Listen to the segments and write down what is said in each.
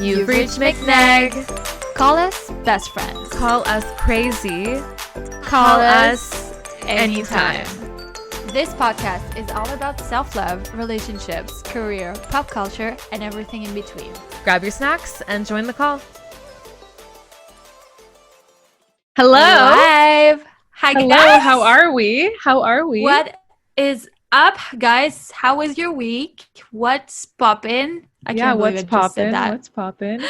You've reached MikNeg. Call us best friends. Call us crazy. Call us anytime. This podcast is all about self-love, relationships, career, pop culture, and everything in between. Grab your snacks and join the call. Hello. Live. Hi, Hello. guys. How are we? What is up, guys? How was your week? What's poppin'? What's poppin'?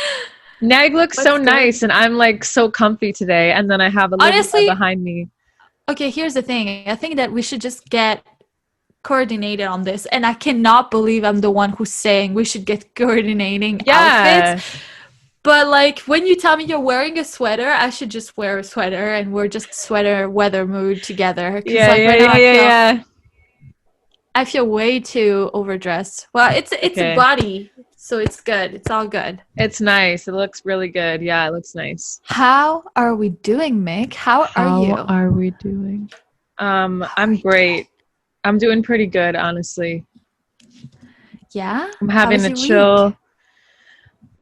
Neg looks so nice, and I'm like so comfy today. And then I have a little bit behind me. Okay, here's the thing. I think that we should just get coordinated on this. And I cannot believe I'm the one who's saying we should get coordinating outfits. But like when you tell me you're wearing a sweater, I should just wear a sweater and we're just sweater weather mood together. I feel way too overdressed. Well, it's a body, so it's good. It's all good. It's nice. It looks really good. Yeah, it looks nice. How are we doing, Mik? How are you? How are we doing? I'm great. I'm doing pretty good, honestly. Yeah? I'm having a chill week?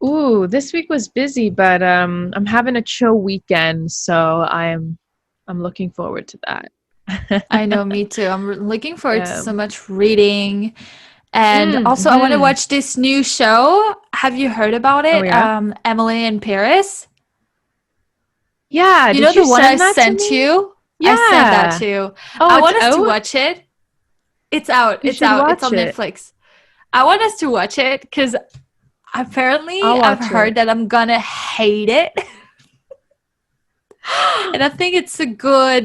Ooh, this week was busy, but I'm having a chill weekend, so I'm looking forward to that. I know, me too. I'm looking forward to so much reading. And also, I want to watch this new show. Have you heard about it? Oh, yeah? Emily in Paris. Yeah. You know the one I sent you? Yeah. I sent that to you. I want us to watch it. It's out. It's out. It's on Netflix. I want us to watch it because apparently I've heard that I'm going to hate it. And I think it's a good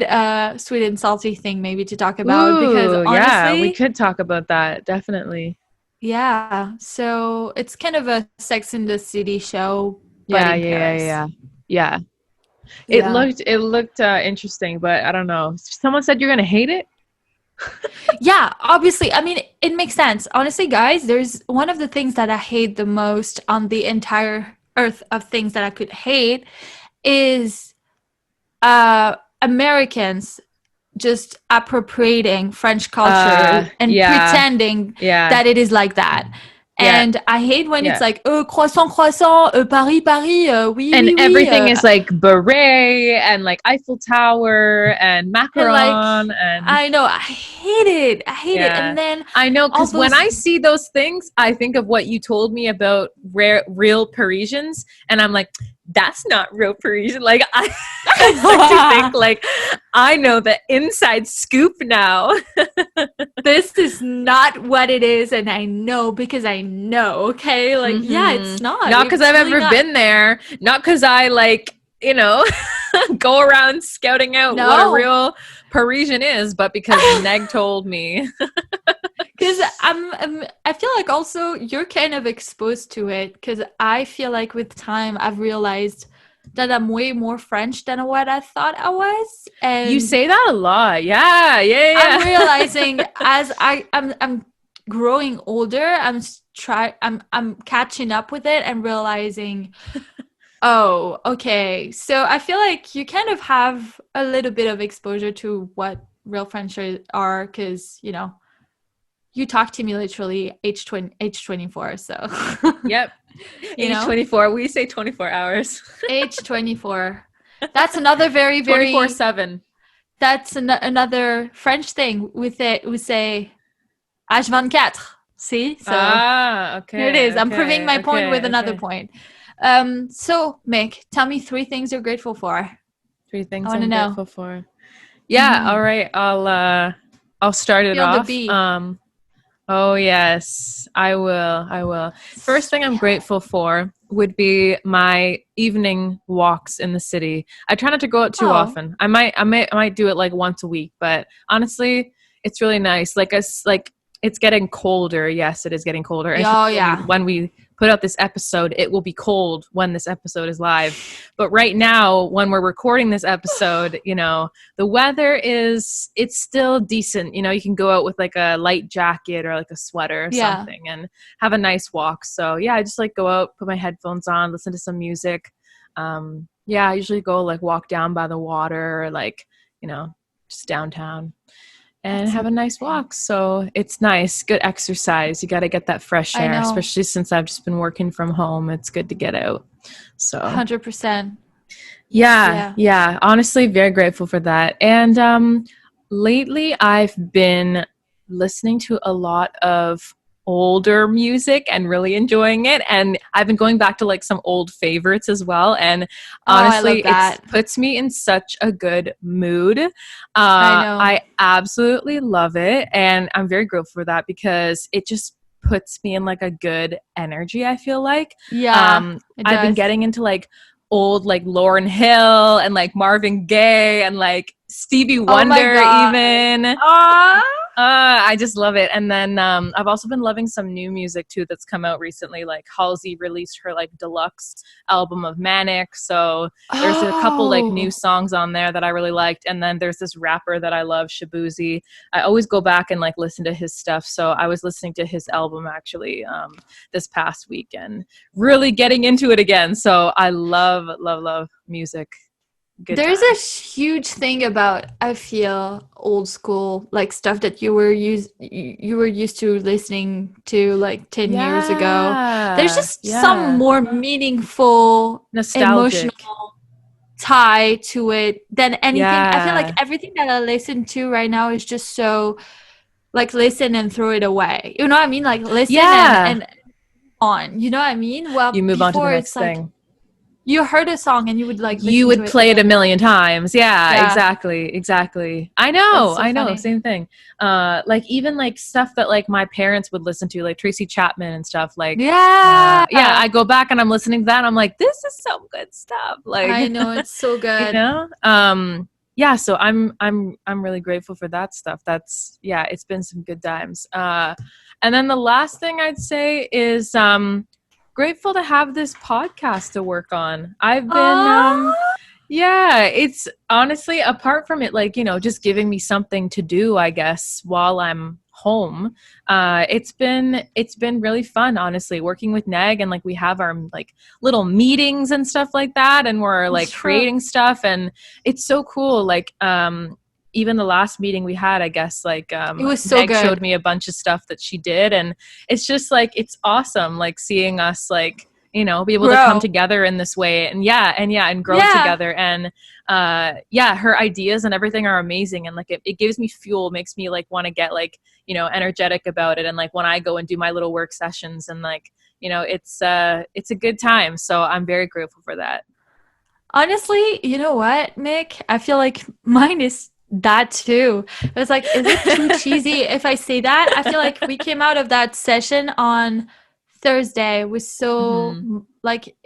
sweet and salty thing maybe to talk about because honestly, we could talk about that, definitely. Yeah. So it's kind of a Sex in the City show. But Yeah. It looked interesting, but I don't know. Someone said you're gonna hate it. Yeah, obviously. I mean, it makes sense. Honestly, guys, there's one of the things that I hate the most on the entire earth of things that I could hate is Americans just appropriating French culture and pretending that it is like that. And I hate when it's like, croissant, Paris, oui, and oui, everything is like beret and like Eiffel Tower and macaron and I know, I hate it. And then I know, because when I see those things, I think of what you told me about real Parisians, and I'm like, that's not real Parisian. Like I like to think like I know the inside scoop now. This is not what it is, and I know because I know. Okay, like it's not because I've ever been there. Not because I go around scouting out what a real Parisian is, but because Neg told me. Because I feel like also you're kind of exposed to it, because I feel like with time I've realized that I'm way more French than what I thought I was. And you say that a lot. Yeah. I'm realizing as I'm growing older, I'm catching up with it and realizing, oh, okay. So I feel like you kind of have a little bit of exposure to what real French are, because you talk to me literally age 24, so. Yep. Age 24. We say 24 hours. Age 24. That's another very, very... 24/7. That's another French thing. We say âge 24. See? So okay. Here it is. I'm proving my point with another point. So, Mik, tell me 3 things you're grateful for. 3 things I'm grateful for. Yeah, all right. I'll start it off. Oh, yes, I will. First thing I'm grateful for would be my evening walks in the city. I try not to go out too often. I might do it like once a week, but honestly, it's really nice. It's getting colder. Yes, it is getting colder. When we put out this episode, it will be cold when this episode is live. But right now, when we're recording this episode, the weather it's still decent. You can go out with like a light jacket or like a sweater or something and have a nice walk. So I just like go out, put my headphones on, listen to some music. I usually go like walk down by the water or like, just downtown. and have a nice walk. So it's nice, good exercise. You got to get that fresh air, especially since I've just been working from home. It's good to get out. So 100%. Yeah. Honestly, very grateful for that. And lately I've been listening to a lot of older music and really enjoying it, and I've been going back to like some old favorites as well, and honestly it puts me in such a good mood. I absolutely love it, and I'm very grateful for that because it just puts me in like a good energy. I feel like I've been getting into like old like Lauryn Hill and like Marvin Gaye and like Stevie Wonder even. I just love it. And then I've also been loving some new music too that's come out recently. Like Halsey released her like deluxe album of Manic, so there's a couple like new songs on there that I really liked. And then there's this rapper that I love, Shabuzi. I always go back and like listen to his stuff, so I was listening to his album actually this past weekend, really getting into it again. So I love music. Good There's time. a huge thing about, I feel, old school like stuff that you were used to listening to like 10 years ago. There's just some more meaningful, nostalgic, emotional tie to it than anything. I feel like everything that I listen to right now is just so like listen and throw it away. You know what I mean? Like listen and on. You know what I mean? Well, you move on to the next thing. You heard a song and you would like you would play it a million times. Exactly. I know, same thing. Like even like stuff that like my parents would listen to, like Tracy Chapman and stuff, like I go back and I'm listening to that and I'm like, this is some good stuff. Like I know, it's so good. So I'm really grateful for that stuff. That's it's been some good times. And then the last thing I'd say is grateful to have this podcast to work on. I've been it's honestly, apart from it, like, you know, just giving me something to do, I guess, while I'm home, it's been really fun, honestly, working with Neg, and like we have our like little meetings and stuff like that, and we're like creating stuff, and it's so cool. Like even the last meeting we had, I guess, like it was so Neg good. Showed me a bunch of stuff that she did, and it's just like, it's awesome, like seeing us like, you know, be able to come together in this way and grow together. And her ideas and everything are amazing, and like it gives me fuel, makes me like want to get like, you know, energetic about it. And like when I go and do my little work sessions, and like, you know, it's a good time. So I'm very grateful for that. Honestly, you know what, Mik? I feel like mine is that too. It was like, is it too cheesy if I say that? I feel like we came out of that session on Thursday with so like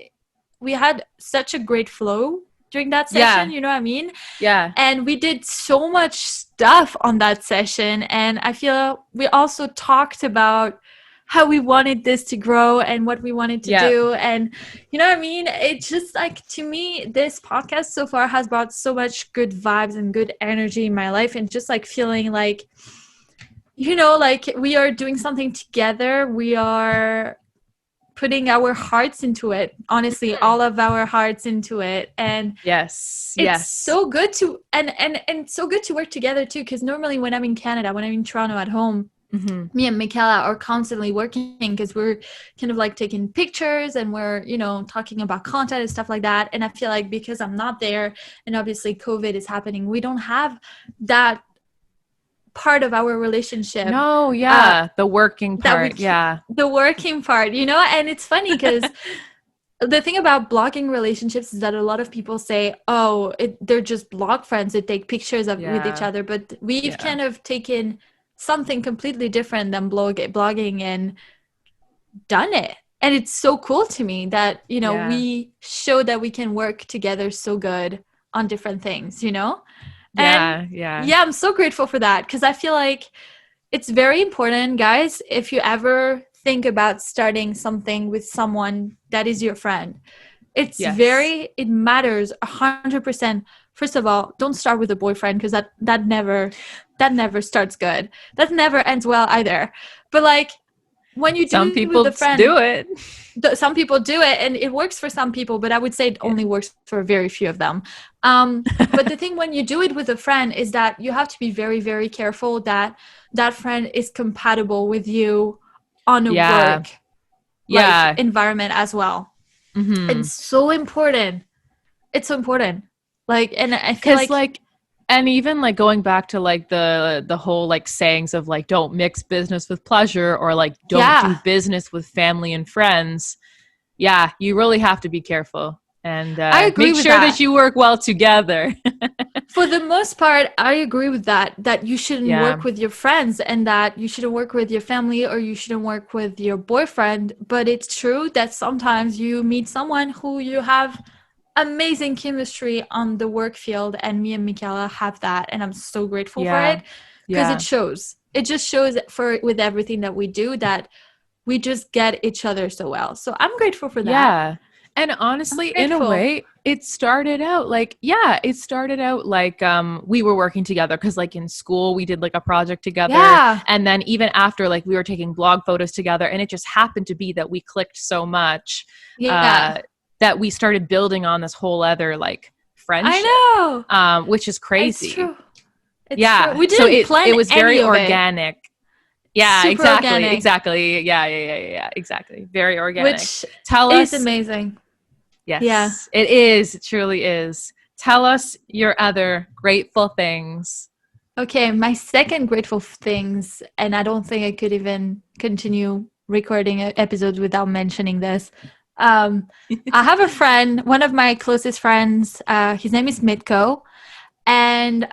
we had such a great flow during that session, you know what I mean? Yeah. And we did so much stuff on that session, and I feel we also talked about how we wanted this to grow and what we wanted to do. And you know what I mean? It's just like, to me, this podcast so far has brought so much good vibes and good energy in my life, and just like feeling like, you know, like we are doing something together. We are putting our hearts into it, honestly, all of our hearts into it. And it's so good to and so good to work together too, because normally when I'm in Canada, when I'm in Toronto at home, me and Michaela are constantly working because we're kind of like taking pictures and we're, you know, talking about content and stuff like that. And I feel like because I'm not there, and obviously COVID is happening, we don't have that part of our relationship. The working part. The working part, you know. And it's funny because the thing about blogging relationships is that a lot of people say, oh, they're just blog friends that take pictures with each other. But we've kind of taken something completely different than blogging and done it. And it's so cool to me that, you know, we show that we can work together so good on different things, you know? I'm so grateful for that, because I feel like it's very important, guys, if you ever think about starting something with someone that is your friend. It's it matters 100%. First of all, don't start with a boyfriend, because that never starts good. That never ends well either. But like, when you do some people with a friend, do it. Some people do it and it works for some people, but I would say it only works for very few of them. But the thing when you do it with a friend is that you have to be very, very careful that that friend is compatible with you on a work environment as well. It's so important. It's so important. Like, and I feel like and even like going back to like the whole like sayings of like don't mix business with pleasure, or like don't do business with family and friends. Yeah, you really have to be careful and I agree make sure that you work well together. For the most part, I agree with that you shouldn't work with your friends and that you shouldn't work with your family or you shouldn't work with your boyfriend. But it's true that sometimes you meet someone who you have amazing chemistry on the work field, and me and Michaela have that, and I'm so grateful for it because it shows. It just shows with everything that we do that we just get each other so well. So I'm grateful for that. Yeah. And honestly, in a way, it started out like we were working together because like in school we did like a project together. Yeah. And then even after, like we were taking blog photos together, and it just happened to be that we clicked so much. Yeah. That we started building on this whole other like friendship. I know. Which is crazy. It's true. It's true. We didn't plan it was very organic. Yeah, super exactly. Organic. Exactly. Yeah. Exactly. Very organic. Which is amazing. Yes. Yeah. It is. It truly is. Tell us your other grateful things. Okay, my second grateful things, and I don't think I could even continue recording episodes without mentioning this. I have a friend, one of my closest friends, his name is Mitko, and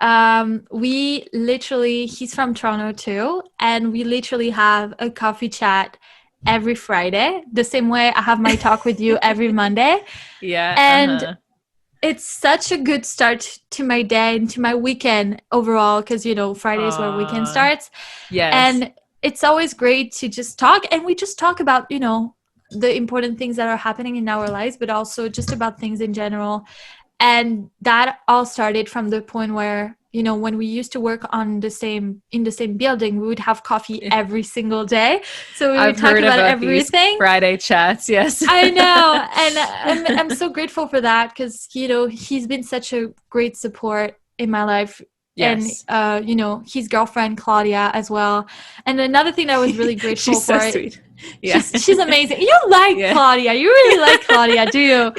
he's from Toronto too, and we literally have a coffee chat every Friday, the same way I have my talk with you every Monday. Yeah. And it's such a good start to my day and to my weekend overall, because, Friday is where weekend starts. Yes. And it's always great to just talk, and we just talk about, the important things that are happening in our lives, but also just about things in general. And that all started from the point where, when we used to work in the same building, we would have coffee every single day. So we would talk about everything. These Friday chats, yes. I know. And I'm so grateful for that because, he's been such a great support in my life. Yes. And, his girlfriend, Claudia, as well. And another thing that I was really grateful she's for. So sweet. Yeah. She's amazing. You like Claudia. You really like Claudia, do you?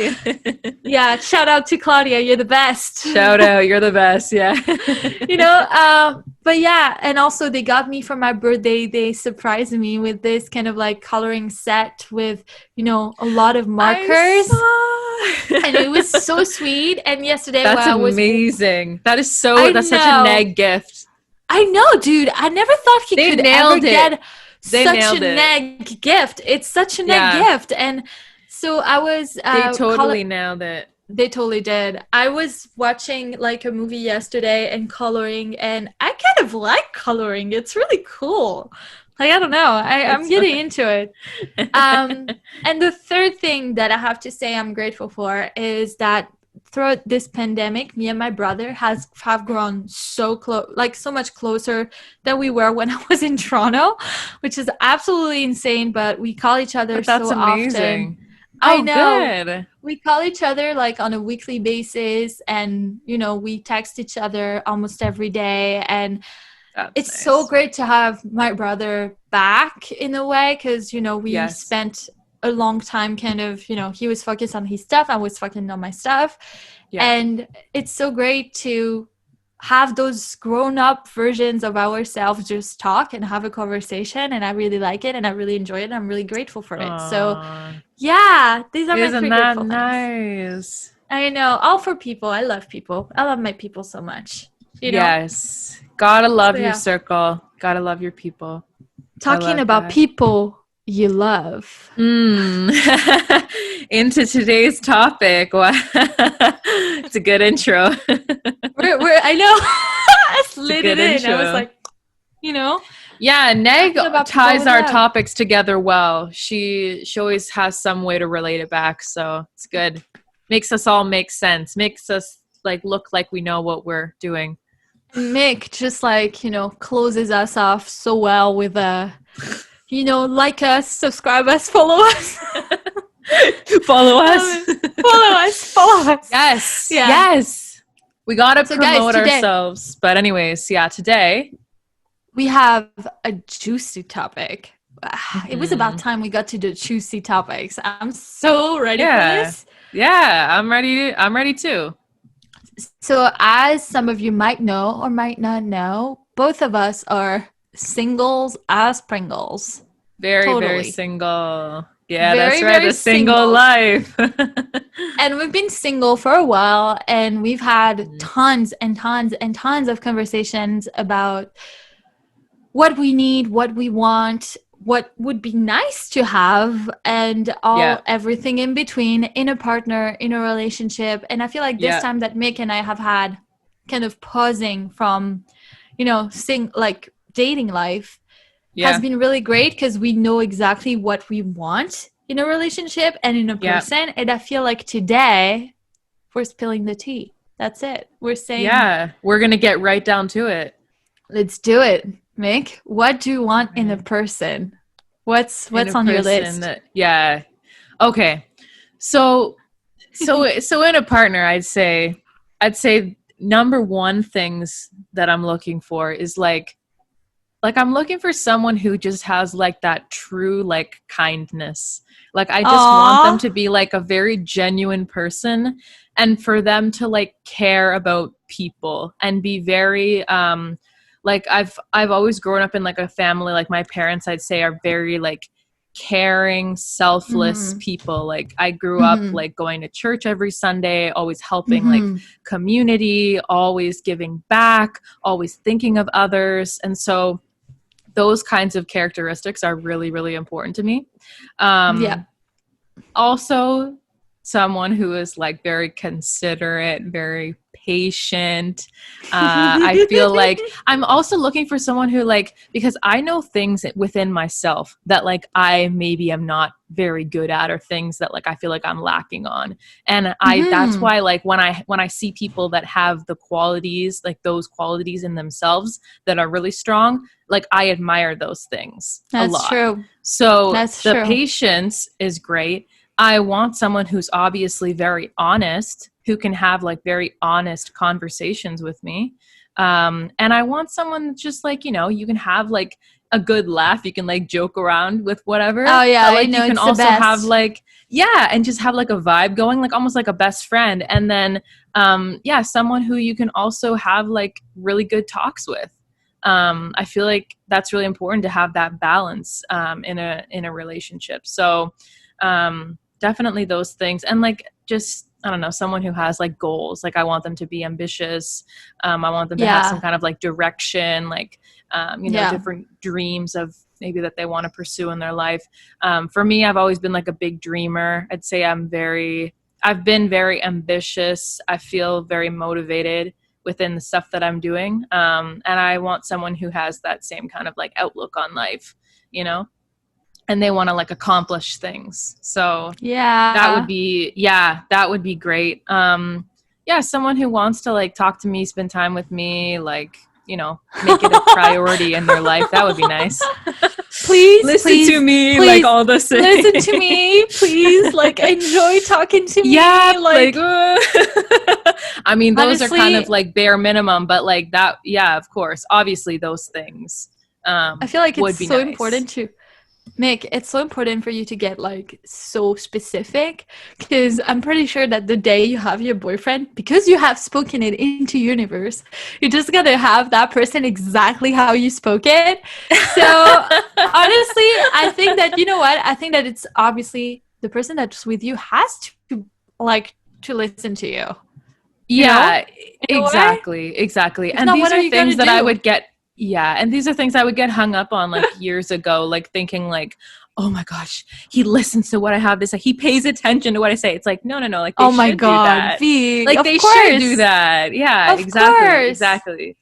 Yeah. Shout out to Claudia. You're the best. Shout out. You're the best. Yeah. But yeah. And also they got me for my birthday. They surprised me with this kind of like coloring set with, a lot of markers. And it was so sweet. And yesterday that's amazing. That's such a Neg gift. I know, dude. I never thought he could ever get such a Neg gift. It's such a Neg gift. And so I was they totally nailed it. They totally did. I was watching like a movie yesterday and coloring, and I kind of like coloring. It's really cool. Like, I don't know. I'm getting into it. And the third thing that I have to say I'm grateful for is that throughout this pandemic, me and my brother have grown so close, like so much closer than we were when I was in Toronto, which is absolutely insane. But we call each other so often. That's amazing. I know. Good. We call each other like on a weekly basis, and we text each other almost every day. And it's nice. So great to have my brother back in a way, because we spent a long time kind of, he was focused on his stuff, I was focused on my stuff. And it's so great to have those grown-up versions of ourselves just talk and have a conversation, and I really like it and I really enjoy it and I'm really grateful for it. Aww. So yeah, these are my three grateful things. Nice. I know, all for people. I love people. I love my people so much. Yes, gotta love your circle, gotta love your people. Talking about people you love. Into today's topic. It's a good intro. I know. I slid it in. Intro. I was like, Yeah, Neg ties our topics together well. She always has some way to relate it back, so it's good. Makes us all make sense. Makes us like look like we know what we're doing. Mik just like, closes us off so well with like us, subscribe us, follow us. Follow us. Follow us. Yes. Yeah. Yes. We got to promote guys, ourselves. But anyways, yeah, today we have a juicy topic. It was about time we got to the juicy topics. I'm so ready for this. Yeah, I'm ready too. So as some of you might know or might not know, both of us are singles as Pringles. Very, very single. Yeah, that's right. The single life. And we've been single for a while, and we've had tons and tons and tons of conversations about what we need, what we want, what would be nice to have, and everything in between in a partner, in a relationship. And I feel like this time that Mik and I have had kind of pausing from, dating life has been really great, because we know exactly what we want in a relationship and in a person. And I feel like today we're spilling the tea. That's it. We're saying, we're going to get right down to it. Let's do it. Mik, what do you want in a person? What's on your list? Okay. So in a partner, I'd say number one things that I'm looking for is like I'm looking for someone who just has like that true like kindness. Like I just want them to be like a very genuine person, and for them to like care about people and be very like I've always grown up in like a family, like my parents I'd say are very like caring, selfless people. Like I grew up like going to church every Sunday, always helping like community, always giving back, always thinking of others. And so those kinds of characteristics are really, really important to me. Also, someone who is like very considerate, very patient. I feel like I'm also looking for someone who like, because I know things within myself that like I maybe am not very good at, or things that like I feel like I'm lacking on. And that's why like when I see people that have the qualities, like those qualities in themselves that are really strong, like I admire those things a lot. That's true. So the patience is great. I want someone who's obviously very honest, who can have like very honest conversations with me. And I want someone just like, you can have like a good laugh. You can like joke around with whatever. Oh yeah. Like I know, you can also have like, and just have like a vibe going, like almost like a best friend. And then, someone who you can also have like really good talks with. I feel like that's really important to have that balance in a relationship. So definitely those things. And like just, I don't know, someone who has like goals. Like I want them to be ambitious. I want them to have some kind of like direction, like different dreams of maybe that they want to pursue in their life. For me, I've always been like a big dreamer. I'd say I've been very ambitious. I feel very motivated within the stuff that I'm doing. And I want someone who has that same kind of like outlook on life, and they want to like accomplish things. So that would be great. Someone who wants to like talk to me, spend time with me, like, make it a priority in their life. That would be nice. Please listen to me, like all the same. Listen to me, please. Like enjoy talking to me. Yeah, like I mean, those honestly, are kind of like bare minimum, but like that, of course, obviously those things. I feel like it's so important to Mik, it's so important for you to get like so specific, because I'm pretty sure that the day you have your boyfriend, because you have spoken it into universe, you're just gonna have that person exactly how you spoke it. So honestly, I think that, I think that it's obviously the person that's with you has to like to listen to you. Exactly. And these are things that I would get. Yeah. And these are things I would get hung up on like years ago, like thinking like, oh my gosh, he listens to what I have to say. He pays attention to what I say. It's like, no. Like they should do that. Like they should do that. Yeah, exactly.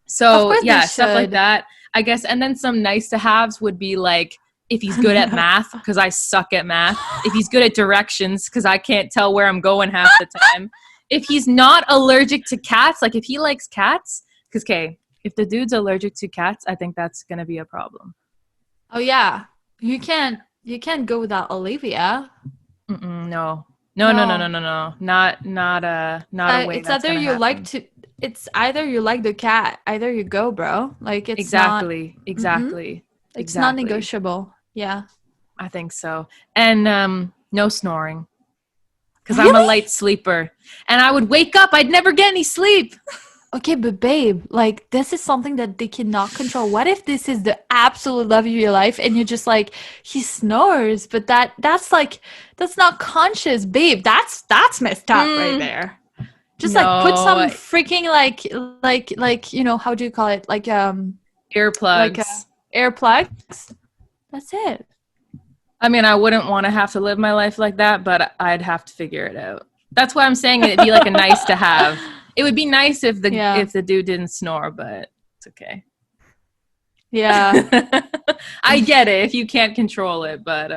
So stuff like that, I guess. And then some nice to haves would be like, if he's good at math, because I suck at math. If he's good at directions, because I can't tell where I'm going half the time. If he's not allergic to cats, like if he likes cats, because if the dude's allergic to cats, I think that's going to be a problem. Oh yeah, you can't go without Olivia. No. No, no, no, no, No, no, no. Not a way it's that's either gonna you like happen. to. It's either you like the cat, either you go, bro. Like it's not. Exactly. Mm-mm, Exactly. it's not Exactly. negotiable. Yeah. I think so. And no snoring. Because I'm a Really? light sleeper. And I would wake up, I'd never get any sleep. Okay, but babe, like this is something that they cannot control. What if this is the absolute love of your life and you're just like he snores, but that's like that's not conscious, babe. That's messed up right Mm, there. Just like put some no. freaking like how do you call it? Like Earplugs. earplugs. That's it. I mean, I wouldn't want to have to live my life like that, but I'd have to figure it out. That's why I'm saying it'd be like a nice to have. It would be nice Yeah. if the dude didn't snore, but it's okay. Yeah. I get it if you can't control it, but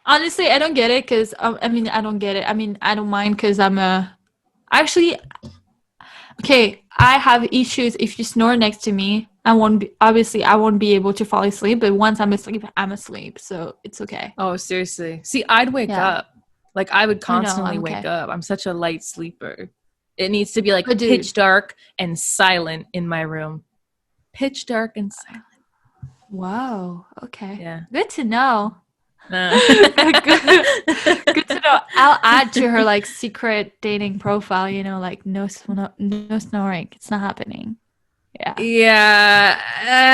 Honestly, I don't get it because I mean I don't get it. I mean I don't mind because I'm a actually okay. I have issues if you snore next to me. I won't be able to fall asleep. But once I'm asleep, I'm asleep, so it's okay. oh, seriously. See, I'd wake Yeah, up. Like I would I know. constantly I'm wake okay. up. I'm such a light sleeper. It needs to be like But dude, pitch dark and silent in my room. Pitch dark and silent. wow. Okay, Yeah. good to know. Uh. good, good to know. I'll add to her like secret dating profile. Like no snoring. It's not happening. Yeah. Yeah,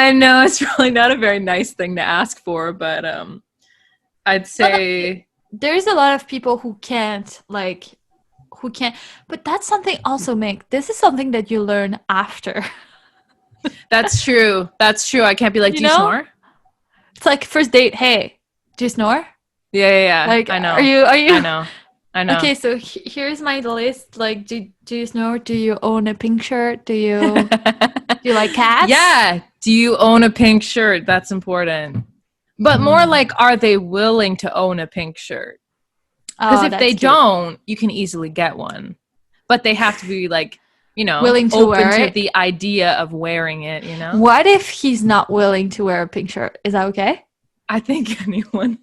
I know it's probably not a very nice thing to ask for, but I'd No, say there's a lot of people who can't, but that's something also, Mick. This is something that you learn after. that's true. That's true. I can't be like, You do you know? snore? It's like first date, hey, do you snore? Yeah, yeah, yeah. Like I are know. you are I you know. I know. Okay, so here's my list. Like do you snore? Do you own a pink shirt? Do you like cats? Yeah. Do you own a pink shirt? That's important. But more Mm. like, are they willing to own a pink shirt? Because Oh, if they that's cute. don't, you can easily get one. But they have to be like, Willing to open wear to it. the idea of wearing it. What if he's not willing to wear a pink shirt? Is that okay? I think anyone.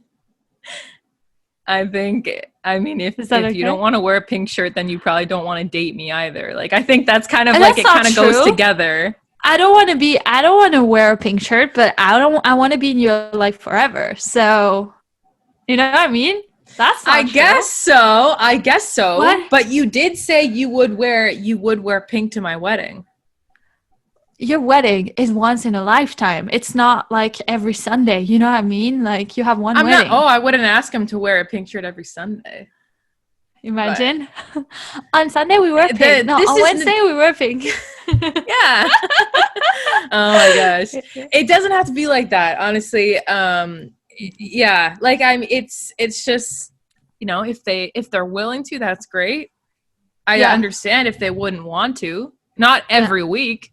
I mean, if Is that you don't okay? want to wear a pink shirt, then you probably don't want to date me either. Like, I think that's kind of And like, that's it not kind of goes true. together. I don't want to wear a pink shirt, but I want to be in your life forever. So, you know what I mean? That's I not guess true. so. I guess so. What? But you did say you would wear pink to my wedding. Your wedding is once in a lifetime. It's not like every Sunday. You know what I mean? Like you have one I'm not. Oh, wedding. I wouldn't ask him to wear a pink shirt every Sunday. But Imagine. On Sunday we wear pink. No, this on is Wednesday we wear pink. yeah. Oh my gosh, it doesn't have to be like that, honestly. Yeah, like it's just if they're willing to, that's great. I Yeah. understand if they wouldn't want to, not Yeah. every week,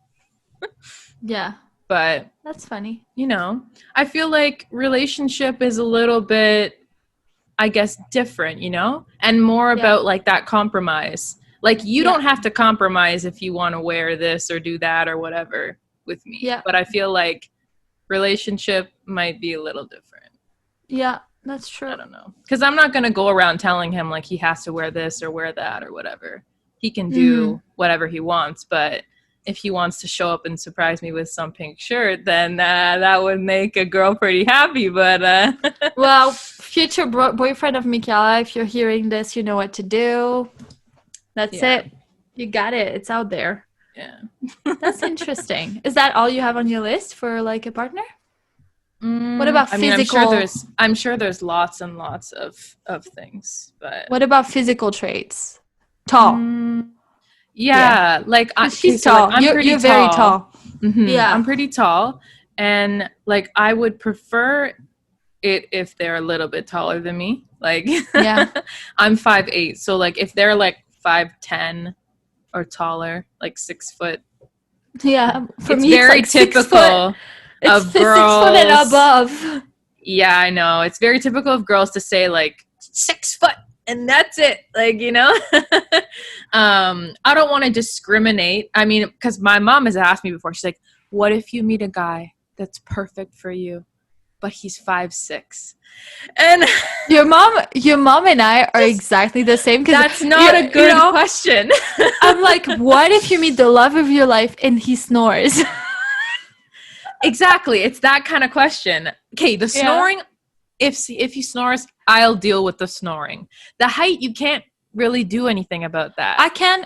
Yeah. but That's funny. I feel like relationship is a little bit, I guess, different, and more Yeah. about like that compromise. Like you Yeah. don't have to compromise if you want to wear this or do that or whatever with me. Yeah. But I feel like relationship might be a little different. Yeah. That's I true. don't know. Because I'm not going to go around telling him like he has to wear this or wear that or whatever. He can Mm. do whatever he wants. But if he wants to show up and surprise me with some pink shirt, then that would make a girl pretty happy. But Well, future boyfriend of Michaela, if you're hearing this, you know what to do. That's yeah. it. You got it. It's out there. Yeah. That's interesting. Is that all you have on your list for like a partner? What about I mean, physical? I'm sure there's lots and lots of things, but What about physical traits? Tall. Yeah. yeah, like She's so like tall. I'm pretty You're very tall. tall. Yeah. I'm pretty tall, and like I would prefer it if they're a little bit taller than me. Like Yeah. I'm 5'8", so like if they're like 5'10" or taller, like 6 foot, Yeah. For it's me, it's very like 6 foot. typical It's of 6 foot and girls. above. Yeah, I know. It's very typical of girls to say like 6 foot and that's it. Like, I don't want to discriminate. I mean, because my mom has asked me before, she's like, what if you meet a guy that's perfect for you? but he's 5'6". And your mom and I are exactly the same. That's not a good question. I'm like, what if you meet the love of your life and he snores? Exactly. It's that kind of question. Okay, the snoring, if he snores, I'll deal with the snoring. The height, you can't really do anything about that.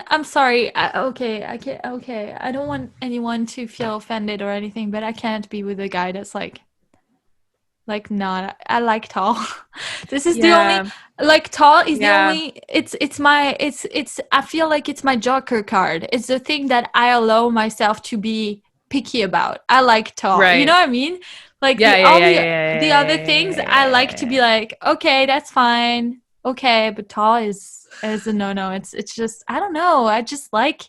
I'm sorry. I can't. Okay. I don't want anyone to feel offended or anything, but I can't be with a guy that's like not. I like tall. This is the only, like, tall is the only, it's I feel like it's my joker card. It's the thing that I allow myself to be picky about. I like tall. Right. You know what I mean? Like the other things I like to be like, okay, that's fine. Okay, but tall is a no. It's just, I don't know. I just like,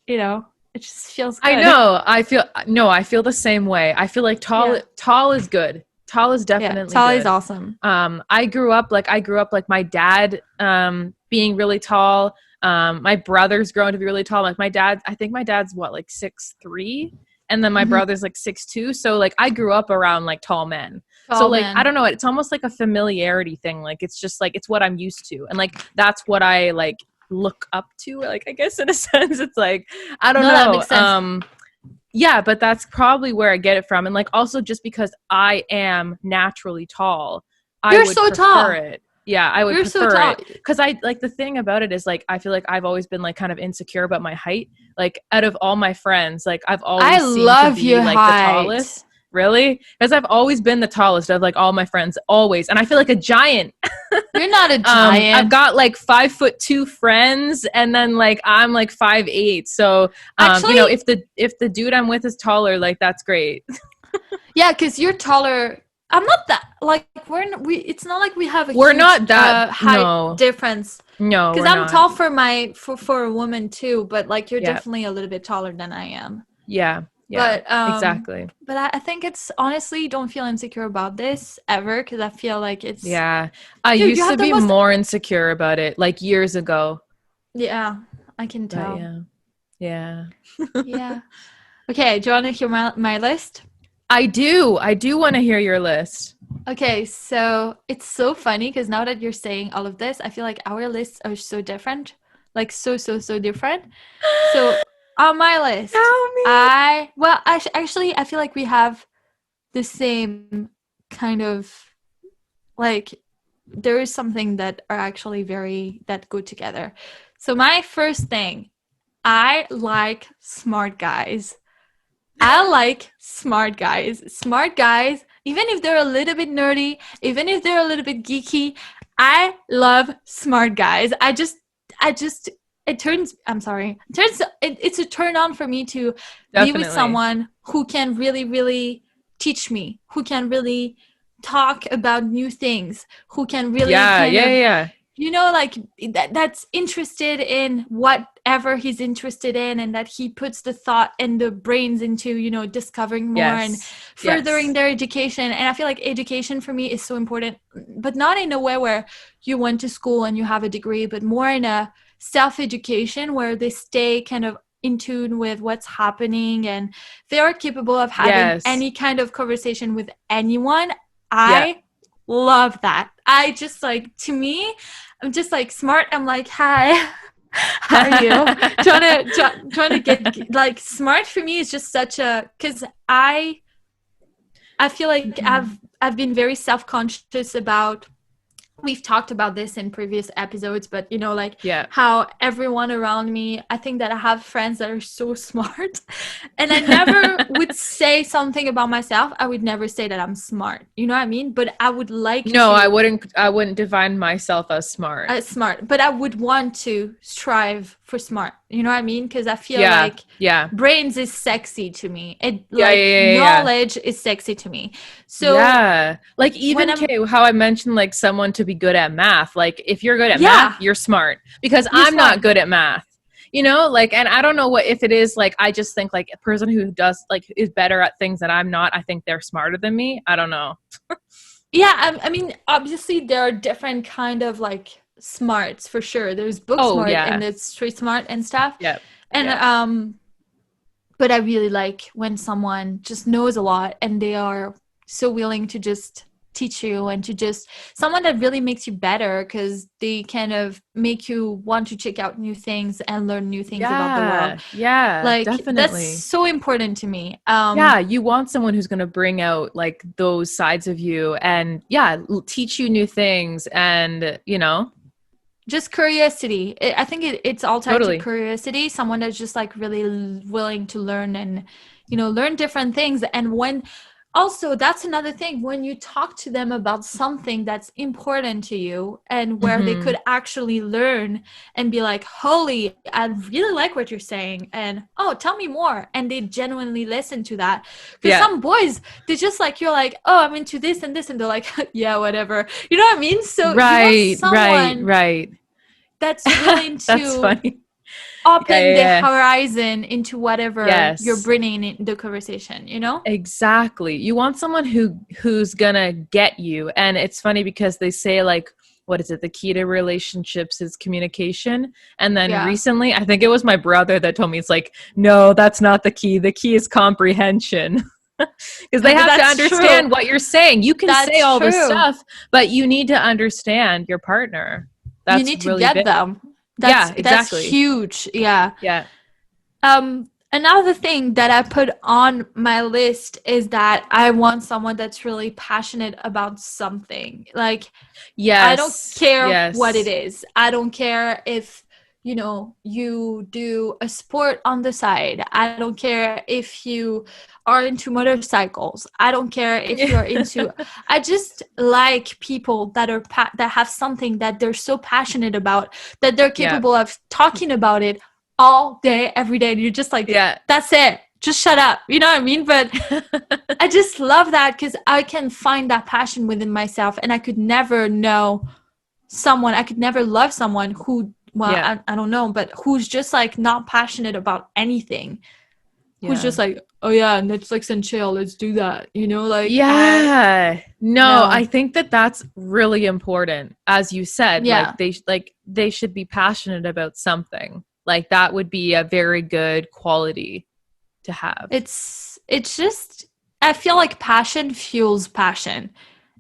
it just feels good. I know. I feel the same way. I feel like tall is good. Tall is definitely tall good. Is awesome. I grew up like my dad being really tall. My brother's grown to be really tall. Like I think my dad's like 6'3", and then my brother's like 6'2". So like I grew up around like tall men. So like I don't know, it's almost like a familiarity thing. Like it's just like it's what I'm used to, and like that's what I like look up to. Like I guess in a sense, it's like I don't know. That makes sense. Yeah, but that's probably where I get it from. And like also just because I am naturally tall, I would prefer it. Yeah, I would prefer it. Because I like the thing about it is like I feel like I've always been like kind of insecure about my height. Like out of all my friends, like I've always seemed to be like the tallest. Really? Because I've always been the tallest of like all my friends, always. And I feel like a giant. You're not a giant. I've got like 5'2" friends, and then like I'm like 5'8". So actually, if the dude I'm with is taller, like that's great. Yeah, because you're taller. I'm not that like it's not like we have we're not that height difference. No, because I'm tall for a woman too, but like you're definitely a little bit taller than I am. Yeah. Yeah, but exactly. But I think it's honestly, don't feel insecure about this ever, because I feel like it's. Yeah, I used to be more insecure about it like years ago. Yeah, I can tell. But yeah. Yeah. Okay, do you want to hear my list? I do want to hear your list. Okay, so it's so funny because now that you're saying all of this, I feel like our lists are so different, like so different. So. On my list, I feel like we have the same kind of, like, there is something that are actually that go together. So my first thing, I like smart guys. I like smart guys. Smart guys, even if they're a little bit nerdy, even if they're a little bit geeky, I love smart guys. It's a turn on for me to be with someone who can really, really teach me, who can really talk about new things, who can really like that's interested in whatever he's interested in, and that he puts the thought and the brains into, discovering more and furthering their education. And I feel like education for me is so important, but not in a way where you went to school and you have a degree, but more in a self-education where they stay kind of in tune with what's happening and they are capable of having any kind of conversation with anyone. I love that. I just like, to me, I'm just like smart. I'm like, hi, how are you? trying to get like smart for me is just such a, because I feel like I've been very self-conscious about. We've talked about this in previous episodes, but how everyone around me, I think that I have friends that are so smart, and I never would say something about myself. I would never say that I'm smart. You know what I mean? But I would like to. No, I wouldn't define myself as smart. But I would want to strive for smart. You know what I mean? Because I feel like brains is sexy to me. Knowledge is sexy to me. So like even how I mentioned like someone to be good at math. Like if you're good at math, you're smart. Because I'm not good at math. Like, and I don't know if it is like, I just think like a person who does like is better at things that I'm not, I think they're smarter than me. I don't know. I mean, obviously there are different kind of like smarts for sure. There's book smart and there's street smart and stuff. And but I really like when someone just knows a lot and they are so willing to just teach you and to just someone that really makes you better, because they kind of make you want to check out new things and learn new things about the world. Yeah, like definitely. That's so important to me. Yeah, you want someone who's going to bring out like those sides of you and teach you new things, and just curiosity. I think it's all tied to curiosity. Someone that's just like really willing to learn and learn different things. And when also, that's another thing, when you talk to them about something that's important to you and where they could actually learn and be like, holy, I really like what you're saying, and oh, tell me more, and they genuinely listen to that. Because some boys, they just like, you're like, oh, I'm into this and this, and they're like, yeah, whatever, you know what I mean? So you want someone that's willing to that's funny. open the horizon into whatever you're bringing in the conversation, Exactly. You want someone who's gonna get you. And it's funny because they say, like, what is it? The key to relationships is communication. And then recently, I think it was my brother that told me, it's like, no, that's not the key. The key is comprehension. Because they have to understand what you're saying. You can say all this stuff, but you need to understand your partner. You need to get them. Exactly. That's huge. Yeah. Another thing that I put on my list is that I want someone that's really passionate about something. Like, I don't care what it is. I don't care if, you do a sport on the side. I don't care if you are into motorcycles. I don't care if you're into, I just like people that are, that have something that they're so passionate about, that they're capable of talking about it all day, every day. And you're just like, that's it. Just shut up. You know what I mean? But I just love that, because I can find that passion within myself, and I could never love someone who, I don't know, but who's just like not passionate about anything. Who's just like, oh yeah, Netflix and chill, let's do that. Like, I think that's really important. As you said, they should be passionate about something. Like, that would be a very good quality to have. It's just, I feel like passion fuels passion.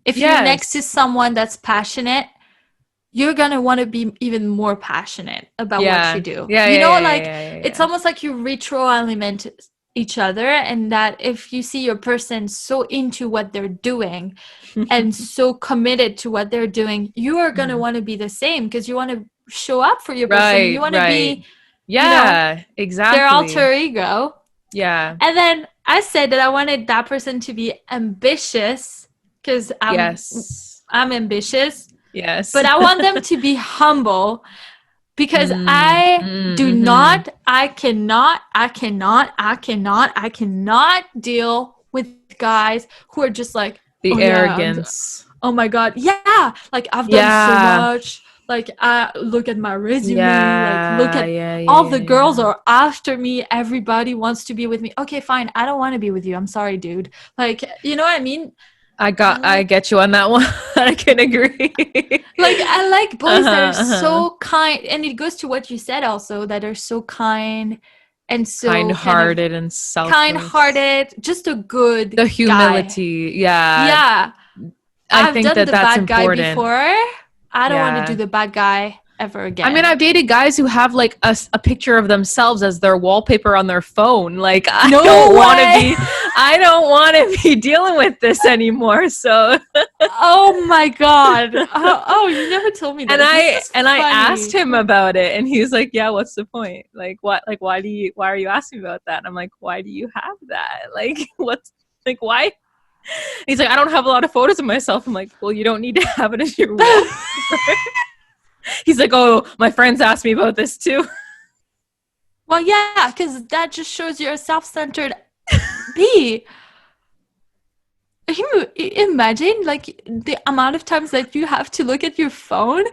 If you're next to someone that's passionate, you're going to want to be even more passionate about what you do. It's almost like you retroalimент each other, and that if you see your person so into what they're doing and so committed to what they're doing, you are going to want to be the same, because you want to show up for your person. You want to be exactly their alter ego. And then I said that I wanted that person to be ambitious, because I'm ambitious. But I want them to be humble, because I cannot deal with guys who are just like, the arrogance. Oh my God. Yeah. Like, I've done so much. Like, look at my resume. Like, look at all the girls are after me. Everybody wants to be with me. Okay, fine. I don't want to be with you. I'm sorry, dude. Like, you know what I mean? I get you on that one. I can agree. Like, I like boys that are so kind, and it goes to what you said also, that are so kind and so kind-hearted and selfless. Kind-hearted, just a good the humility guy. I think that's bad important. Guy before. I don't want to do the bad guy ever again. I mean, I've dated guys who have like a picture of themselves as their wallpaper on their phone. Like, I don't want to be dealing with this anymore. So, oh my God. Oh, you never told me that. And I asked him about it, and he's like, "Yeah, what's the point? Like, what? Like, why are you asking about that?" And I'm like, "Why do you have that? Like, why?" He's like, "I don't have a lot of photos of myself." I'm like, "Well, you don't need to have it as your wallpaper." He's like, "Oh, my friends asked me about this too." Well, yeah, because that just shows you're a self-centered bee. You imagine, like, the amount of times that you have to look at your phone,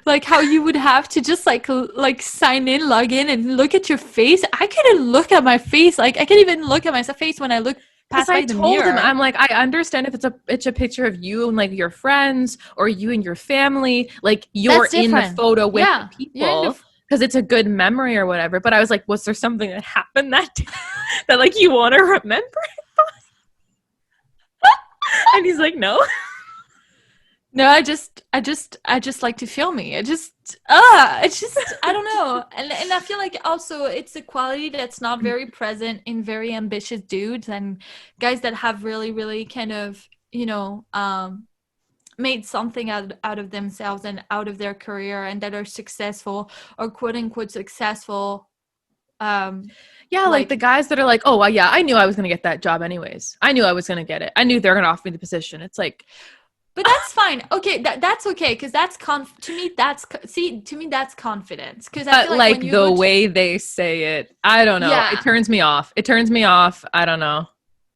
like how you would have to just like sign in, log in, and look at your face. I couldn't look at my face. Like, I can't even look at my face when I look. Because I told him, I'm like, I understand if it's a picture of you and like your friends, or you and your family, like you're in the photo with the people, because it's a good memory or whatever. But I was like, was there something that happened that day that like you want to remember? And he's like, no. No, I just like to feel me. It's just, I don't know. And I feel like also it's a quality that's not very present in very ambitious dudes and guys that have really, really kind of, made something out of themselves and out of their career and that are successful or quote unquote successful. Like the guys that are like, oh, well, yeah, I knew I was going to get that job anyways. I knew I was going to get it. I knew they're going to offer me the position. It's like, but that's fine. Okay, that's okay because that's to me that's confidence. Because I feel like the way they say it, I don't know. Yeah. It turns me off. I don't know.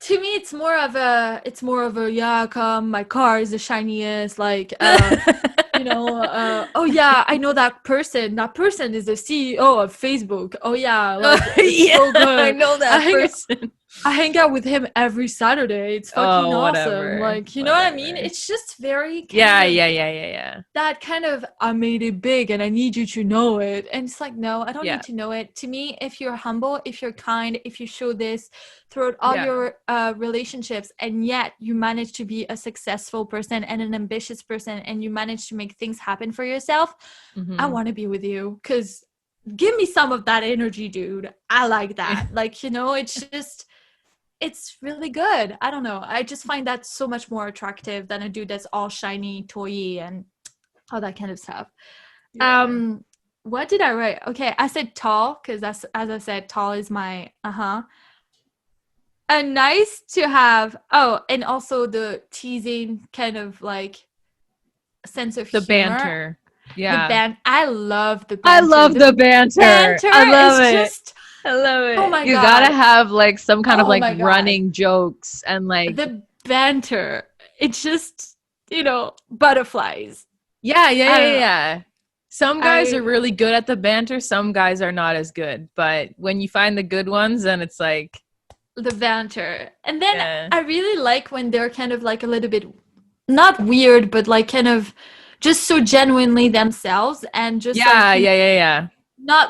To me, it's more of a yeah. Come, my car is the shiniest. Like, oh yeah, I know that person. That person is the CEO of Facebook. Oh yeah, like yeah, so good. I know that person. I hang out with him every Saturday. It's fucking awesome. Like, you know what I mean? It's just very yeah. That kind of, I made it big and I need you to know it. And it's like, no, I don't need to know it. To me, if you're humble, if you're kind, if you show this throughout all your relationships, and yet you manage to be a successful person and an ambitious person, and you manage to make things happen for yourself, I want to be with you because give me some of that energy, dude. I like that. Like, it's just... It's really good. I don't know. I just find that so much more attractive than a dude that's all shiny, toy-y, and all that kind of stuff. Yeah. What did I write? Okay, I said tall because that's, as I said, tall is my a nice to have. Oh, and also the teasing kind of like sense of the humor. Banter. Yeah. I love the banter. I love the banter. I love it. Just, I love it. Oh my God. You gotta have like some kind of like running jokes and like the banter. It's just, butterflies. Yeah. Some guys are really good at the banter. Some guys are not as good. But when you find the good ones, then it's like the banter. And then I really like when they're kind of like a little bit not weird, but like kind of just so genuinely themselves and just not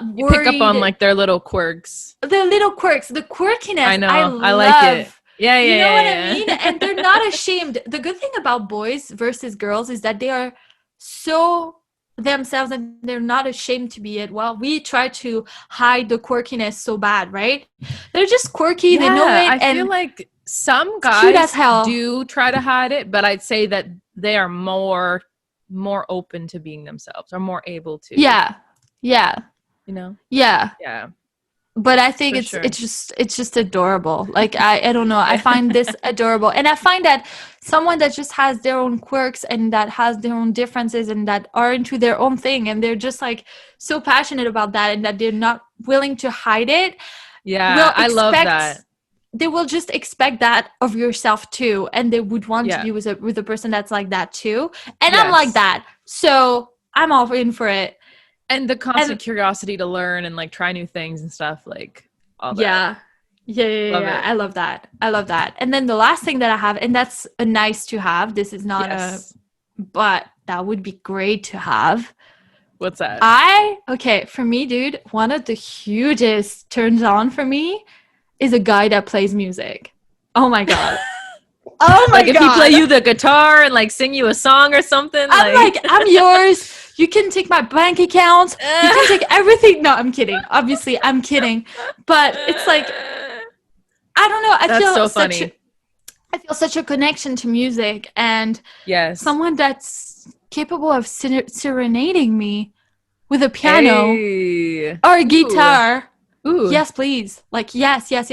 worried. You pick up on like their little quirks. The quirkiness. I know. I like it. Yeah. You know what I mean? And they're not ashamed. The good thing about boys versus girls is that they are so themselves and they're not ashamed to be it. Well, we try to hide the quirkiness so bad, right? They're just quirky. They know it. I feel like some guys do try to hide it, but I'd say that they are more open to being themselves or more able to. Yeah. Yeah. But I think it's just adorable. Like I don't know. I find this adorable, and I find that someone that just has their own quirks and that has their own differences and that are into their own thing and they're just like so passionate about that and that they're not willing to hide it. Yeah, I love that. They will just expect that of yourself too, and they would want to be with a person that's like that too. And I'm like that, so I'm all in for it. And the constant curiosity to learn and like try new things and stuff, like all that. Yeah. I love that. And then the last thing that I have, and that's a nice to have. This is not but that would be great to have. What's that? For me, dude, one of the hugest turns on for me is a guy that plays music. Oh my God. Oh my God. Like if he play you the guitar and like sing you a song or something. I'm yours. You can take my bank account. You can take everything. No, I'm kidding. Obviously, I'm kidding. But it's like, I don't know. I feel such a connection to music and someone that's capable of serenading me with a piano or a guitar. Ooh. Yes, please. Like, yes. I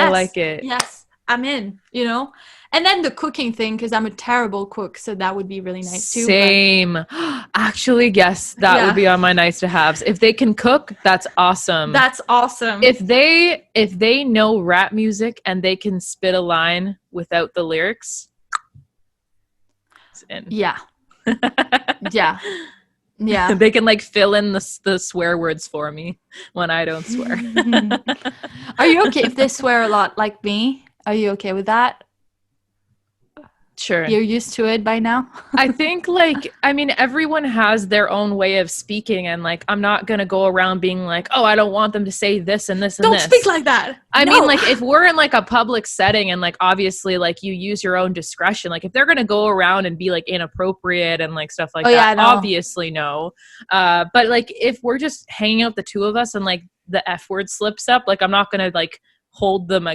like it. Yes, I'm in, And then the cooking thing, because I'm a terrible cook, so that would be really nice too. Same. Actually, yes, that would be on my nice to haves. If they can cook, that's awesome. That's awesome. If they know rap music and they can spit a line without the lyrics, it's in. Yeah. Yeah. They can like fill in the swear words for me when I don't swear. Are you okay if they swear a lot like me? Are you okay with that? Sure. You're used to it by now? I think everyone has their own way of speaking, and like, I'm not going to go around being like, oh, I don't want them to say this and this and Don't this. Speak like that. I mean, like, if we're in like a public setting and like, obviously, like, you use your own discretion, like if they're going to go around and be like inappropriate and like stuff like that, obviously no. But like, if we're just hanging out the two of us and like the F word slips up, like, I'm not going to like hold them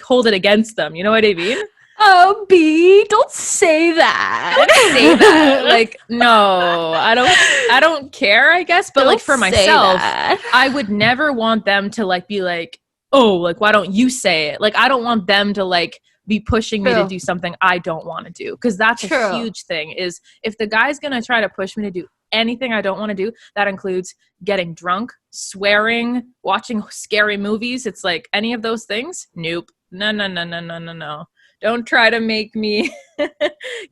hold it against them. You know what I mean? Oh, B, don't say that. Don't say that. Like, no, I don't care, I guess. But like, for myself, I would never want them to like be like, oh, like, why don't you say it? Like, I don't want them to like be pushing me to do something I don't want to do. Because that's a huge thing, is if the guy's going to try to push me to do anything I don't want to do, that includes getting drunk, swearing, watching scary movies. It's like, any of those things? Nope. No. Don't try to make me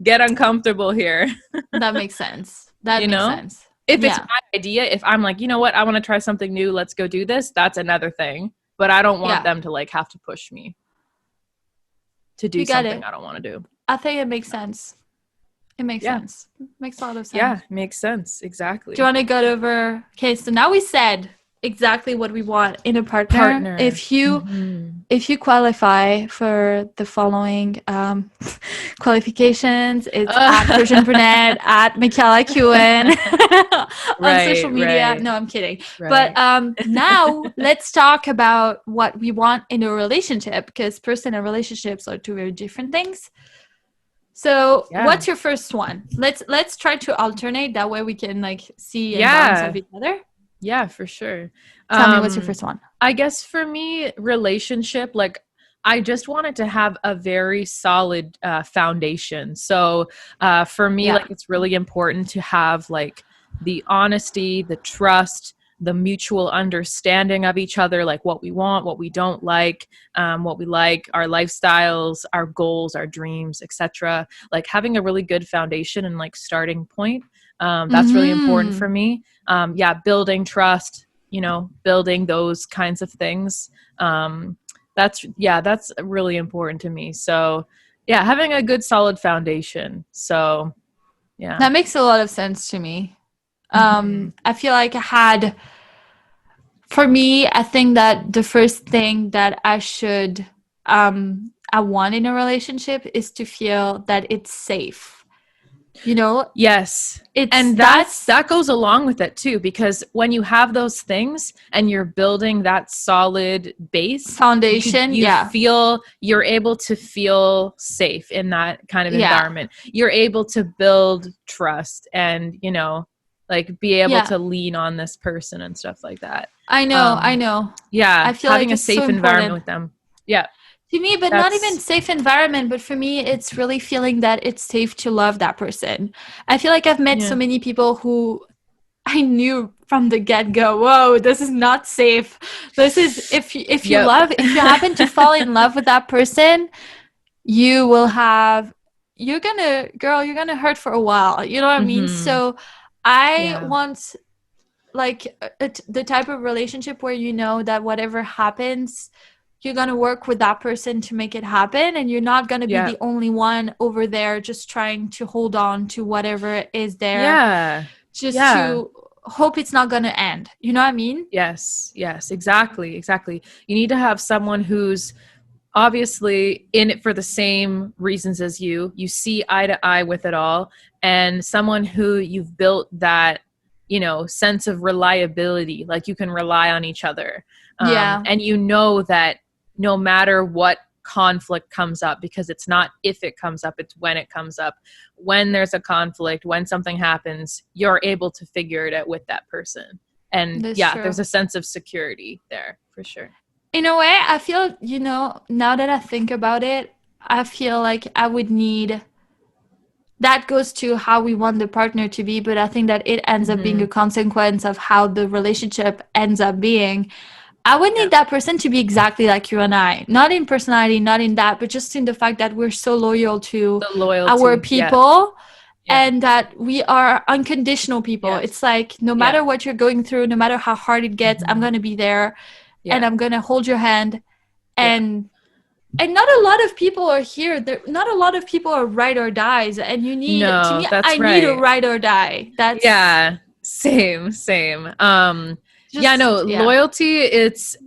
get uncomfortable here. That makes sense. That makes sense. If it's my idea, if I'm like, you know what, I want to try something new, let's go do this, that's another thing. But I don't want them to like have to push me to do something I don't want to do. I think it makes sense. It makes sense. Makes a lot of sense. Yeah, makes sense. Exactly. Do you want to go over? Okay, so now we said exactly what we want in a partner. If you qualify for the following qualifications, it's at Persian Brunette, at Michaela Kewen on social media. No, I'm kidding. But now let's talk about what we want in a relationship, because person and relationships are two very different things. So what's your first one? Let's try to alternate. That way we can like see and bounce off each other. Yeah, for sure. Tell me, what's your first one? I guess for me, relationship, like, I just wanted to have a very solid foundation. So for me, like, it's really important to have like the honesty, the trust, the mutual understanding of each other, like what we want, what we don't like, what we like, our lifestyles, our goals, our dreams, etc. Like, having a really good foundation and like starting point. That's really important for me. Building trust, building those kinds of things. That's really important to me. So having a good solid foundation. So that makes a lot of sense to me. I feel like for me, I think that the first thing that I want in a relationship is to feel that it's safe. Yes. That goes along with it too, because when you have those things and you're building that solid base foundation, you're able to feel safe in that kind of environment. You're able to build trust and, like, be able to lean on this person and stuff like that. I know. Yeah. I feel having like a safe environment with them. Yeah. To me, but not even safe environment, but for me, it's really feeling that it's safe to love that person. I feel like I've met so many people who I knew from the get-go, whoa, this is not safe. This is, if you happen to fall in love with that person, you're gonna hurt for a while. You know what I mean? So I want like the type of relationship where that whatever happens, you're going to work with that person to make it happen, and you're not going to be the only one over there just trying to hold on to whatever is there to hope it's not going to end. You know what I mean? Yes, exactly. You need to have someone who's obviously in it for the same reasons as you see eye to eye with it all, and someone who you've built that, sense of reliability, like you can rely on each other. And that no matter what conflict comes up, because it's not if it comes up, it's when it comes up. When there's a conflict, when something happens, you're able to figure it out with that person. And there's a sense of security there for sure. In a way, I feel, now that I think about it, I feel like I would need, that goes to how we want the partner to be, but I think that it ends up being a consequence of how the relationship ends up being. I would need that person to be exactly like you and I, not in personality, not in that, but just in the fact that we're so loyal to our people and that we are unconditional people. Yes. It's like, no matter what you're going through, no matter how hard it gets, I'm going to be there and I'm going to hold your hand and and not a lot of people are here. Not a lot of people are ride or dies, and you need, to me, I need a ride or die. That's same. Loyalty,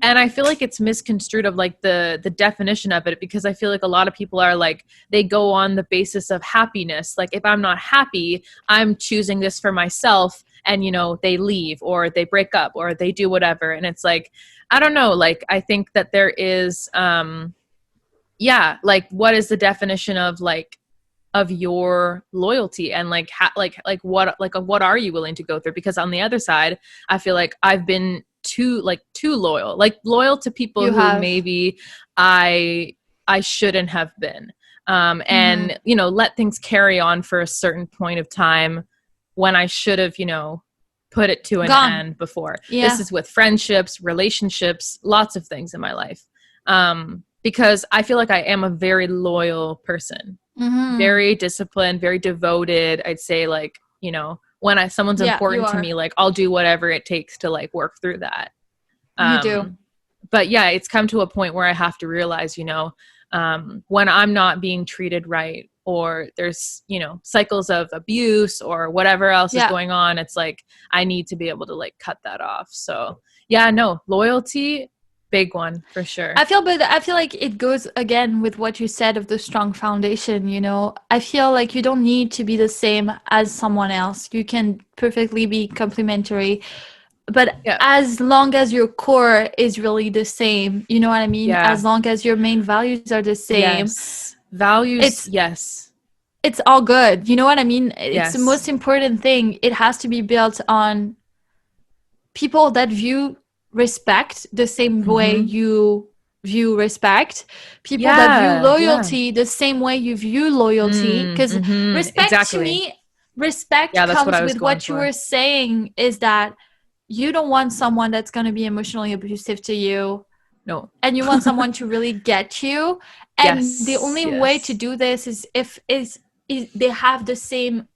and I feel like it's misconstrued of like the definition of it, because I feel like a lot of people are like, they go on the basis of happiness. Like, if I'm not happy, I'm choosing this for myself, and they leave, or they break up, or they do whatever. And it's like, I don't know, like, I think that there is like, what is the definition of like of your loyalty, and like what are you willing to go through? Because on the other side, I feel like I've been too loyal to people who maybe I shouldn't have been, and let things carry on for a certain point of time when I should have put it to an end before. This is with friendships, relationships, lots of things in my life, because I feel like I am a very loyal person. Very disciplined, very devoted. I'd say, like, when someone's important to me, like, I'll do whatever it takes to like work through that. You do. But yeah, it's come to a point where I have to realize, when I'm not being treated right, or there's, cycles of abuse or whatever else is going on, it's like, I need to be able to like cut that off. So loyalty, big one for sure. I feel like it goes again with what you said of the strong foundation. I feel like you don't need to be the same as someone else. You can perfectly be complementary, but as long as your core is really the same, you know what I mean? As long as your main values are the same, it's all good. You know what I mean? It's the most important thing. It has to be built on people that view respect the same way you view respect, people that view loyalty the same way you view loyalty, because respect to me, comes with what you were saying, is that you don't want someone that's going to be emotionally abusive to you, and you want someone to really get you, and the only way to do this is if they have the same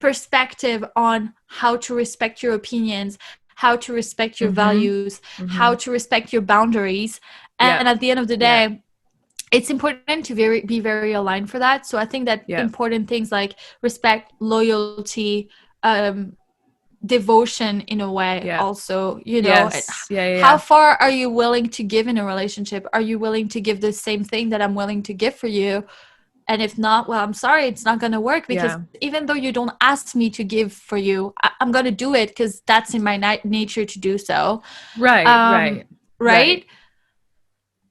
perspective on how to respect your opinions, how to respect your values, how to respect your boundaries. And at the end of the day, it's important to be very aligned for that. So I think that important things like respect, loyalty, devotion in a way also, how far are you willing to give in a relationship? Are you willing to give the same thing that I'm willing to give for you? And if not, well, I'm sorry, it's not going to work, because even though you don't ask me to give for you, I'm going to do it because that's in my nature to do so. Right.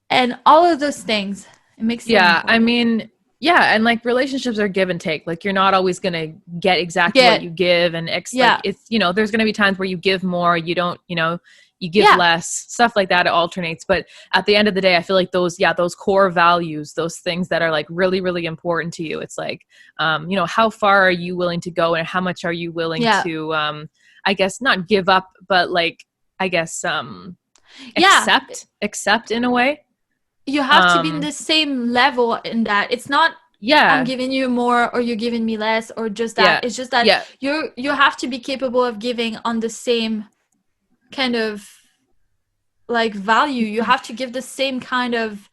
And all of those things, it makes it important. I mean, and like relationships are give and take. Like, you're not always going to get exactly what you give, and like, it's, there's going to be times where you give more, you don't, you give less, stuff like that. It alternates. But at the end of the day, I feel like those core values, those things that are like really, really important to you. It's like, how far are you willing to go, and how much are you willing to, I guess not give up, but like, I guess, accept in a way. You have to be in the same level in that it's not, I'm giving you more or you're giving me less, or just that. It's just that you have to be capable of giving on the same kind of like value. You have to give the same kind of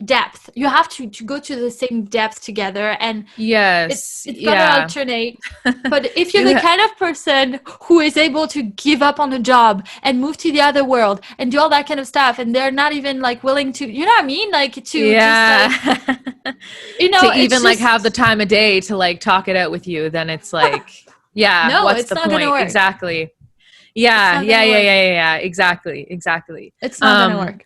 depth. You have to go to the same depth together, and it's gonna alternate. But if you're the kind of person who is able to give up on a job and move to the other world and do all that kind of stuff, and they're not even like willing to, you know what I mean, like to just like, to even like have the time of day to like talk it out with you, then it's like what's it's the not point? gonna work. Exactly. Exactly. It's not gonna work.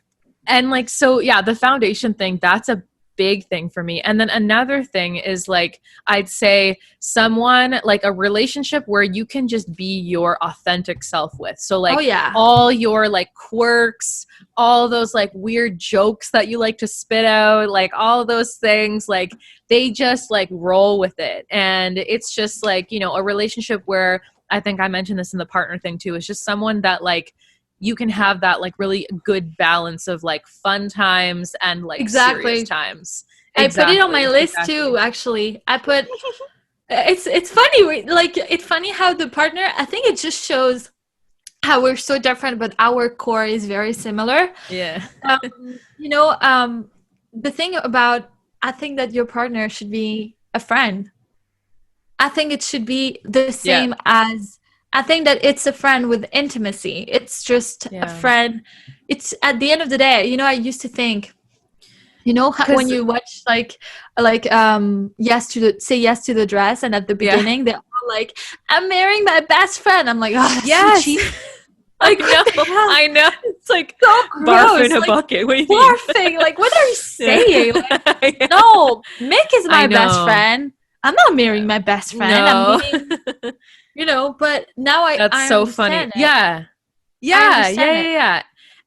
And like, so the foundation thing, that's a big thing for me. And then another thing is like, I'd say someone, like a relationship where you can just be your authentic self with. So like all your like quirks, all those like weird jokes that you like to spit out, like all those things, like they just like roll with it. And it's just like, a relationship where, I think I mentioned this in the partner thing too, is just someone that like, you can have that like really good balance of like fun times and like serious times. I put it on my list too, actually. I put, it's funny, like it's funny how the partner, I think it just shows how we're so different, but our core is very similar. the thing about, I think that your partner should be a friend. I think it should be the same as, I think that it's a friend with intimacy. It's just a friend. It's at the end of the day, you know, I used to think, you know, when you watch like yes to the, say yes to the dress, and at the beginning they're all like, I'm marrying my best friend. I'm like, oh, that's so cheap. Like, I know. It's like so barf in a bucket. What do you barfing? Like, what are you saying? Like, no, Mik is my best friend. I'm not marrying my best friend. No. I'm meeting, you know, but now That's so funny. It. Yeah.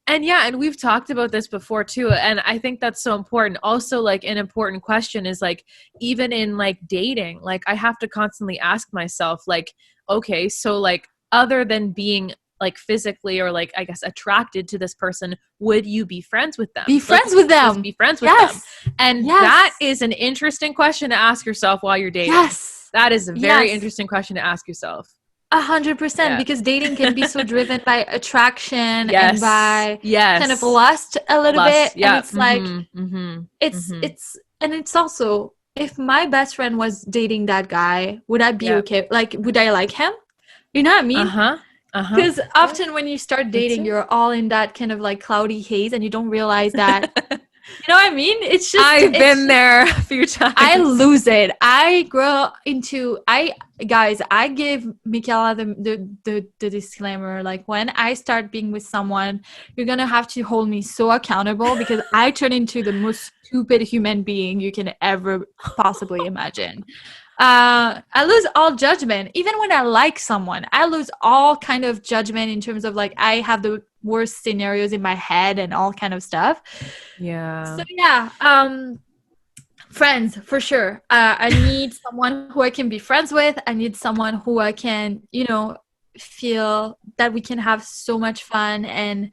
And we've talked about this before too. And I think that's so important. Also, like, an important question is, like, even in like dating, like, I have to constantly ask myself, like, okay, so like, other than being like physically or like, I guess, attracted to this person, would you be friends with them? Be friends with them. Be friends with them. And that is an interesting question to ask yourself while you're dating. That is a very interesting question to ask yourself. 100%, because dating can be so driven by attraction and by kind of lust a little bit. And it's like, it's and it's also, if my best friend was dating that guy, would I be okay? Like, would I like him? You know what I mean? Because often when you start dating, you're all in that kind of like cloudy haze, and you don't realize that. You know what I mean? It's just, I've been there a few times. I lose it. I grow into, I give Michaela the disclaimer. Like, when I start being with someone, you're gonna have to hold me so accountable, because I turn into the most stupid human being you can ever possibly imagine. I lose all judgment. Even when I like someone, I lose all kind of judgment in terms of like, I have the worst scenarios in my head and all kind of stuff. So friends for sure. I need someone who I can be friends with. I need someone who I can, you know, feel that we can have so much fun, and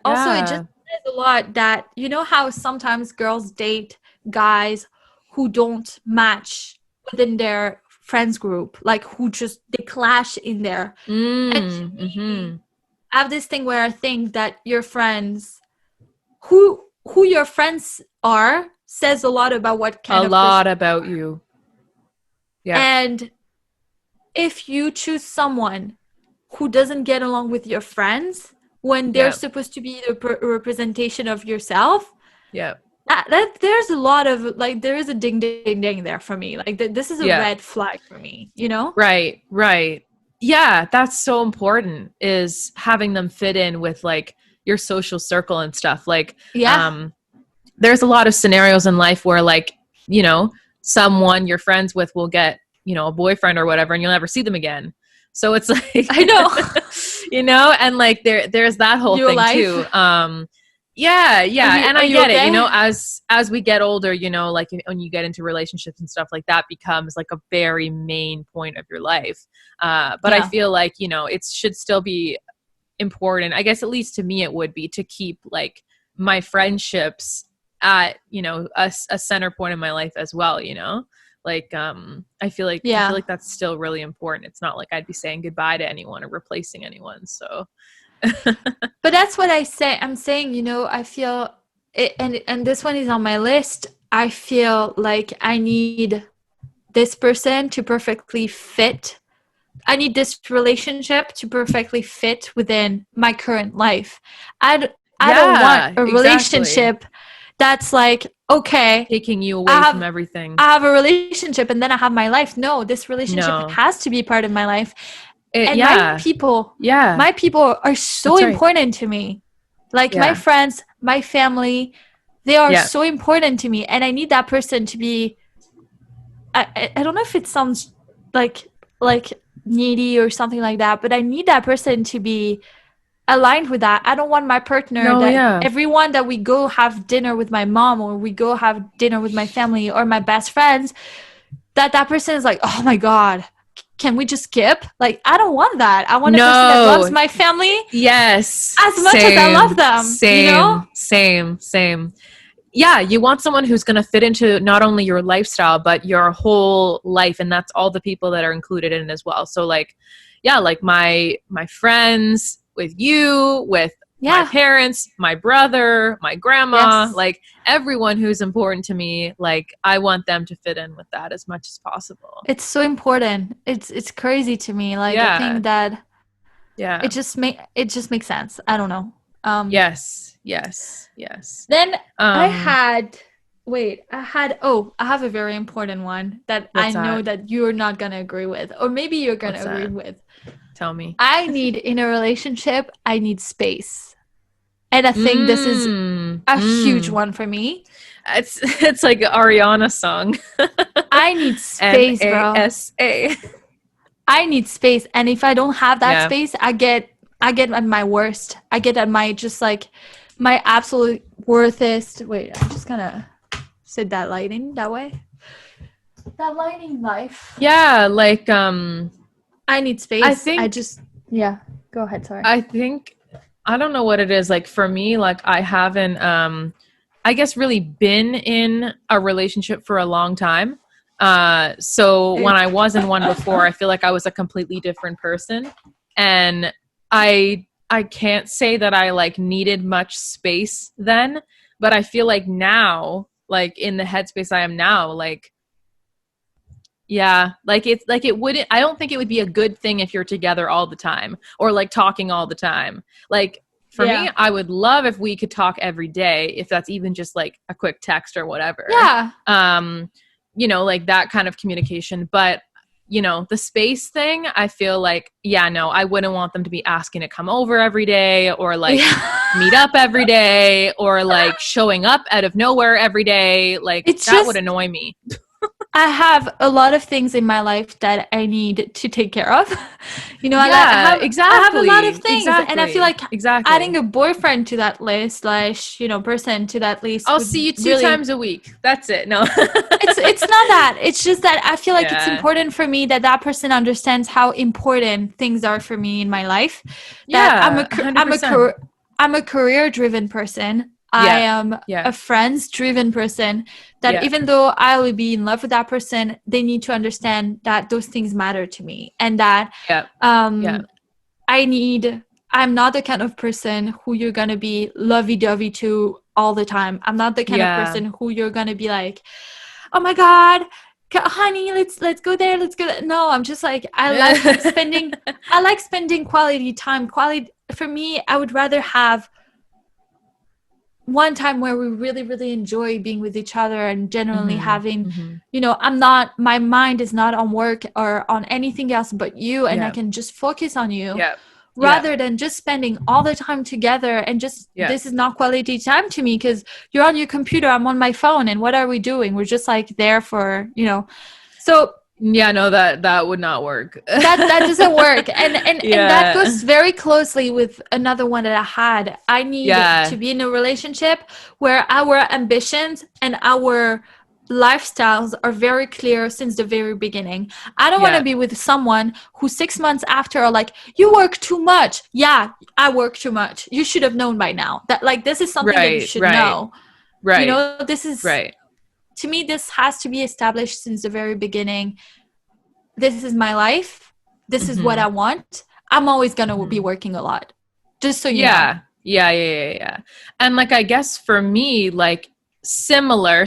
also it just says a lot that, you know, how sometimes girls date guys who don't match within their friends group, like who just, they clash in there. And I have this thing where I think that your friends, who your friends are, says a lot about what kind of person about you. And if you choose someone who doesn't get along with your friends when they're supposed to be the representation of yourself, that there's a lot of like, there is a ding ding ding there for me. Like, this is a red flag for me, you know? Right. Yeah, that's so important, is having them fit in with like your social circle and stuff. Like, there's a lot of scenarios in life where, like, you know, someone you're friends with will get, you know, a boyfriend or whatever, and you'll never see them again. So it's like, I know, you know, and like there's that whole thing too. And I get it, you know, as we get older, you know, like when you get into relationships and stuff like that, becomes like a very main point of your life. But I feel like, you know, it should still be important. I guess, at least to me, it would be, to keep like my friendships at, you know, a center point in my life as well, you know? Like, I feel like that's still really important. It's not like I'd be saying goodbye to anyone or replacing anyone. So but that's what I say. I'm saying, you know, I feel it, and this one is on my list. I feel like I need this person to perfectly fit. I need this relationship to perfectly fit within my current life. I don't want a relationship that's like, okay, taking you away from everything. I have a relationship and then I have my life. No, this relationship has to be part of my life. My people are so important to me. Like, my friends, my family, they are so important to me. And I need that person to be, I don't know if it sounds like needy or something like that, but I need that person to be aligned with that. I don't want my partner everyone that we go have dinner with my mom, or we go have dinner with my family or my best friends, that person is like, oh my God, can we just skip? Like, I don't want that. I want a person that loves my family as much as I love them. Same, you know? Same. Yeah, you want someone who's going to fit into not only your lifestyle, but your whole life. And that's all the people that are included in it as well. So like, like my friends, with you, with my parents, my brother, my grandma, Yes. like everyone who's important to me, like I want them to fit in with that as much as possible. It's so important. It's crazy to me. Like I think that it just makes sense. I don't know. Yes. Then I have a very important one that I know that you're not gonna agree with, or maybe you're gonna agree with. Tell me. I need, in a relationship, I need space. And I think this is a huge one for me. It's like an Ariana song. I need space, bro. N-A-S-A. I need space. And if I don't have that space, I get at my worst. I get at my just like my absolute worthest. Wait, I'm just gonna set that lighting that way. That lighting life. Yeah, like I need space. Go ahead, sorry. I don't know what it is. Like for me, like I haven't I guess really been in a relationship for a long time. So when I was in one before, I feel like I was a completely different person. And I can't say that I like needed much space then, but I feel like now, like in the headspace I am now, like yeah, like it's like it wouldn't, I don't think it would be a good thing if you're together all the time or like talking all the time. Like for me, I would love if we could talk every day, if that's even just like a quick text or whatever. Yeah. You know, like that kind of communication. But, you know, the space thing, I feel like, I wouldn't want them to be asking to come over every day or like meet up every day or like showing up out of nowhere every day. Like that would annoy me. I have a lot of things in my life that I need to take care of. You know, exactly. I have a lot of things. And I feel like adding a boyfriend to that list, person to that list. I'll see you two times a week. That's it. No. It's not that. It's just that I feel like it's important for me that person understands how important things are for me in my life. That I'm a career-driven person. I am a friends-driven person, that even though I will be in love with that person, they need to understand that those things matter to me. And that I'm not the kind of person who you're going to be lovey-dovey to all the time. I'm not the kind of person who you're going to be like, oh my God, honey, let's go there. Let's go there. No, I'm just like, I like spending quality time. For me, I would rather have one time where we really, really enjoy being with each other and generally having, my mind is not on work or on anything else but you, and I can just focus on you rather than just spending all the time together and just, this is not quality time to me because you're on your computer, I'm on my phone, and what are we doing? We're just like there for, so that would not work. that doesn't work. And that goes very closely with another one that I had. I need to be in a relationship where our ambitions and our lifestyles are very clear since the very beginning. I don't want to be with someone who 6 months after are like, you work too much. Yeah, I work too much. You should have known by now. That like this is something that you should know. Right. This is to me, this has to be established since the very beginning. This is my life. This is what I want. I'm always going to be working a lot. Just so you know. Yeah. And like, I guess for me, like similar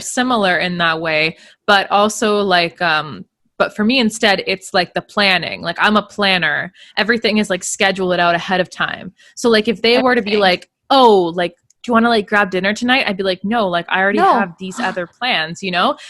in that way, but also like, but for me instead, it's like the planning. Like I'm a planner. Everything is like schedule it out ahead of time. So like if they were to be like, oh, like, do you want to like grab dinner tonight? I'd be like, no, like I already have these other plans,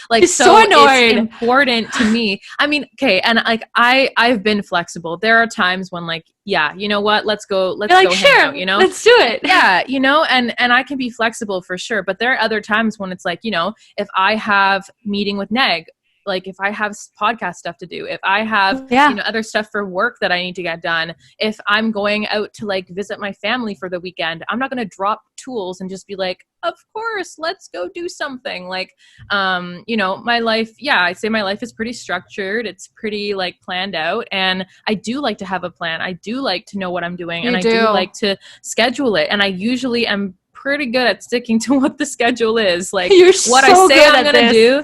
like, it's so annoying. It's important to me. I mean, okay. And like, I've been flexible. There are times when like, you know what, let's go hang out, let's do it. Yeah. And I can be flexible for sure. But there are other times when it's like, if I have meeting with Neg, like if I have podcast stuff to do, if I have other stuff for work that I need to get done, if I'm going out to like visit my family for the weekend, I'm not going to drop tools and just be like, of course, let's go do something. Like, my life, I'd say my life is pretty structured. It's pretty like planned out. And I do like to have a plan. I do like to know what I'm doing. I do like to schedule it. And I usually am pretty good at sticking to what the schedule is. Like what I say I'm going to do.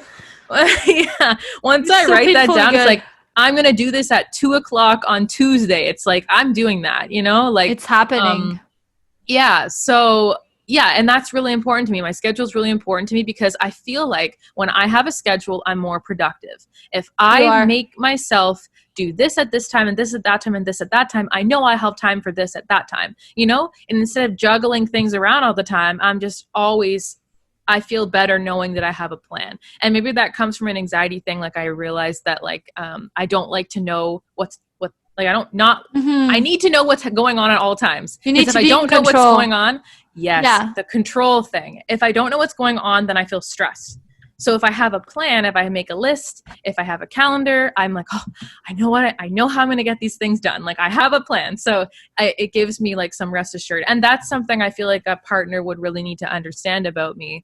Once I write that down, it's like, I'm going to do this at 2:00 on Tuesday. It's like, I'm doing that, like it's happening. Yeah. So yeah, and that's really important to me. My schedule is really important to me because I feel like when I have a schedule, I'm more productive. If I make myself do this at this time and this at that time and this at that time, I know I have time for this at that time, you know? And instead of juggling things around all the time, I'm just always, I feel better knowing that I have a plan. And maybe that comes from an anxiety thing. Like I realized that like, I don't like to know like I need to know what's going on at all times. You need to if I don't know what's going on, the control thing. If I don't know what's going on, then I feel stressed. So if I have a plan, if I make a list, if I have a calendar, I'm like, oh, I know how I'm going to get these things done. Like I have a plan. So it gives me like some rest assured. And that's something I feel like a partner would really need to understand about me.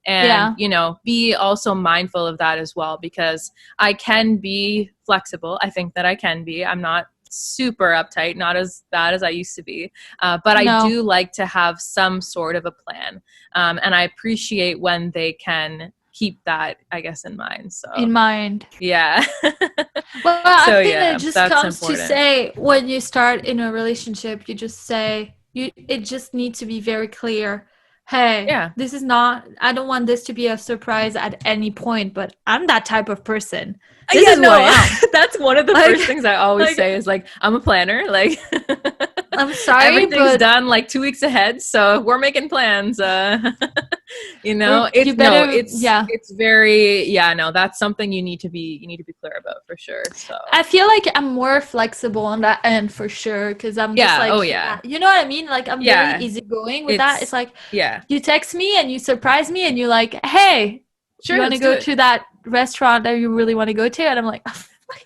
You know, be also mindful of that as well, because I can be flexible. I think that I can be. I'm not super uptight, not as bad as I used to be. But I do like to have some sort of a plan. And I appreciate when they can keep that, I guess, in mind. So in mind. Yeah. Well, I think that it just comes important to say when you start in a relationship, you just say, it just needs to be very clear. Hey, this is not, I don't want this to be a surprise at any point, but I'm that type of person. This is who I am. That's one of the first things I always say is like, I'm a planner. Like, I'm sorry, everything's done like 2 weeks ahead. So we're making plans. You know, it's very, that's something you need to be clear about for sure. So I feel like I'm more flexible on that end for sure. Cause I'm just like, you know what I mean? Like I'm very easygoing with that. It's like, you text me and you surprise me and you're like, hey, you want to go to that restaurant that you really want to go to? And I'm like,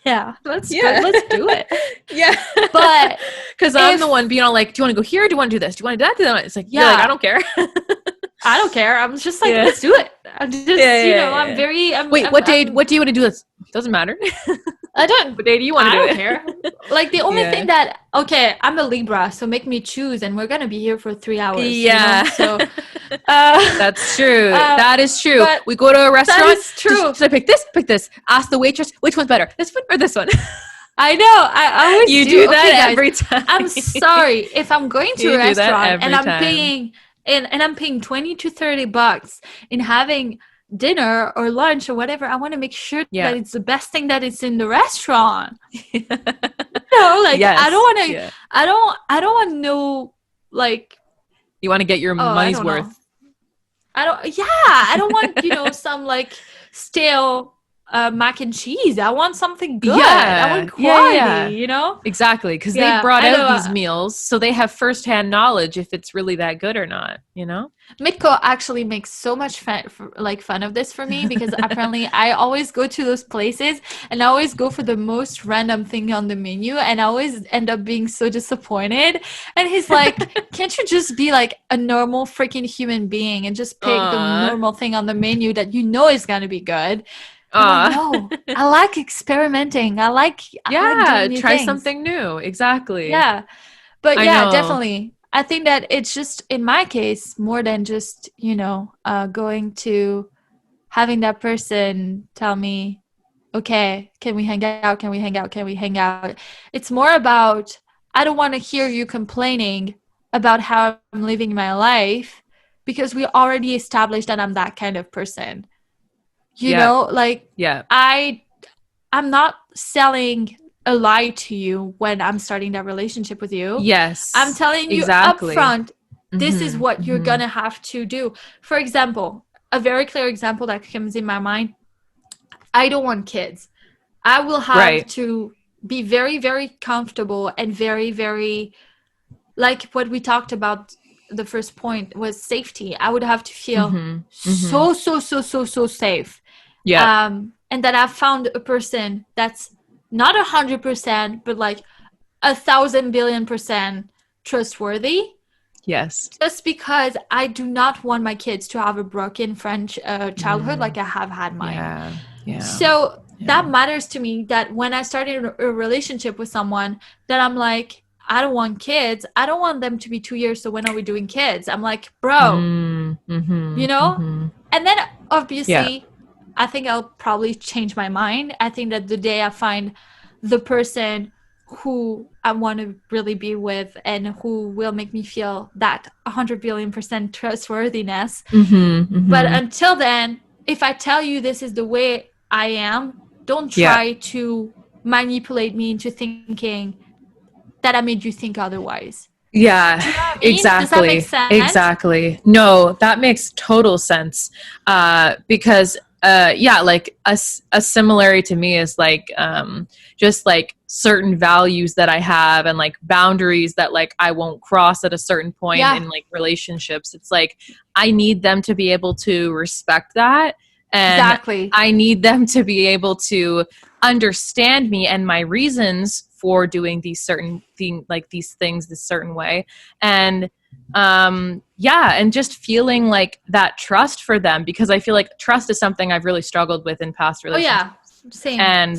let's do it. But because I'm the one being all like, do you want to go here? Do you want to do this? Do you want to do that? It's like, like, I don't care. I don't care. I'm just like, let's do it. I'm just, I'm very. Wait, what day? What do you want to do this? Doesn't matter. I don't. What day do you want to do it? I don't care. Like the only thing that I'm a Libra, so make me choose, and we're gonna be here for 3 hours. Yeah. You know? So that's true. That is true. We go to a restaurant. That is true. Should I pick this? Pick this. Ask the waitress which one's better, this one or this one. I know. I always do that every time. I'm sorry if I'm going to a restaurant and I'm paying. And I'm paying $20 to $30 in having dinner or lunch or whatever. I want to make sure that it's the best thing that is in the restaurant. You know, like I don't want to. I don't want no like. You want to get your money's worth. I don't want some like stale mac and cheese. I want something good. I want quality, you know? Exactly, because they brought out these meals, so they have firsthand knowledge if it's really that good or not, you know? Mitko actually makes so much fun of this for me because apparently I always go to those places and I always go for the most random thing on the menu and I always end up being so disappointed. And he's like, can't you just be like a normal freaking human being and just pick the normal thing on the menu that you know is going to be good? No, I like experimenting. I like doing try things. Something new. Exactly. Yeah, but definitely. I think that it's just in my case more than just going to having that person tell me, okay, can we hang out? Can we hang out? Can we hang out? It's more about I don't want to hear you complaining about how I'm living my life because we already established that I'm that kind of person. You know, like I'm not selling a lie to you when I'm starting that relationship with you. Yes. I'm telling you up front, this is what you're going to have to do. For example, a very clear example that comes in my mind, I don't want kids. I will have to be very, very comfortable and very, very, like what we talked about. The first point was safety. I would have to feel so safe. Yeah. And that I've found a person that's not 100%, but like 1,000 billion% trustworthy. Yes. Just because I do not want my kids to have a broken French childhood like I have had mine. Yeah. So that matters to me that when I started a relationship with someone that I'm like, I don't want kids. I don't want them to be 2 years. So when are we doing kids? I'm like, bro, you know? And then obviously, I think I'll probably change my mind. I think that the day I find the person who I want to really be with and who will make me feel that 100 billion% trustworthiness. But until then, if I tell you this is the way I am, don't try to manipulate me into thinking that I made you think otherwise. Yeah, do you know what I mean? Exactly. Does that make sense? Exactly. No, that makes total sense. Because like a similarity to me is like just like certain values that I have and like boundaries that like I won't cross at a certain point in like relationships. It's like I need them to be able to respect that. And I need them to be able to understand me and my reasons for doing these certain these things this certain way. And and just feeling like that trust for them, because I feel like trust is something I've really struggled with in past relationships. Same. And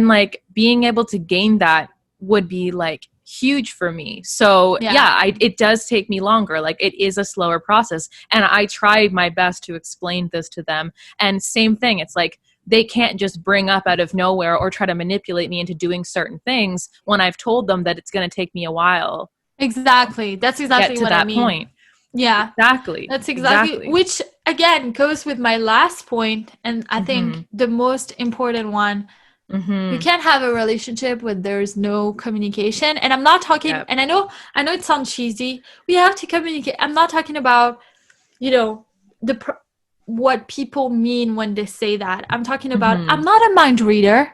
like being able to gain that would be like huge for me. So it does take me longer. Like it is a slower process, and I try my best to explain this to them. And same thing, it's like they can't just bring up out of nowhere or try to manipulate me into doing certain things when I've told them that it's going to take me a while. Exactly. That's exactly what I mean. Point. Yeah. Exactly. That's exactly. Which again goes with my last point, and I think the most important one. You can't have a relationship where there's no communication. And I'm not talking, and I know it sounds cheesy. We have to communicate. I'm not talking about, what people mean when they say that. I'm talking about, I'm not a mind reader.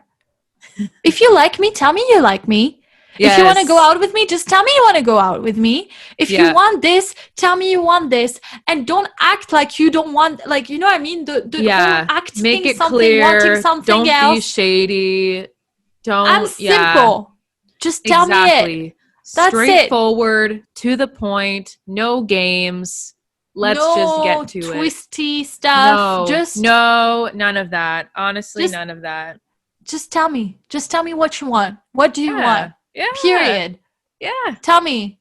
If you like me, tell me you like me. Yes. If you want to go out with me, just tell me you want to go out with me. If you want this, tell me you want this. And don't act like you don't want, like, you know what I mean? The whole acting Make it something, clear. wanting something don't else. Don't be shady. I'm simple. Just tell me it. That's straightforward, to the point, no games. Let's just get to twisty stuff. No, none of that. Honestly, none of that. Just tell me. Just tell me what you want. What do you want? Yeah. Period. Yeah. Tell me.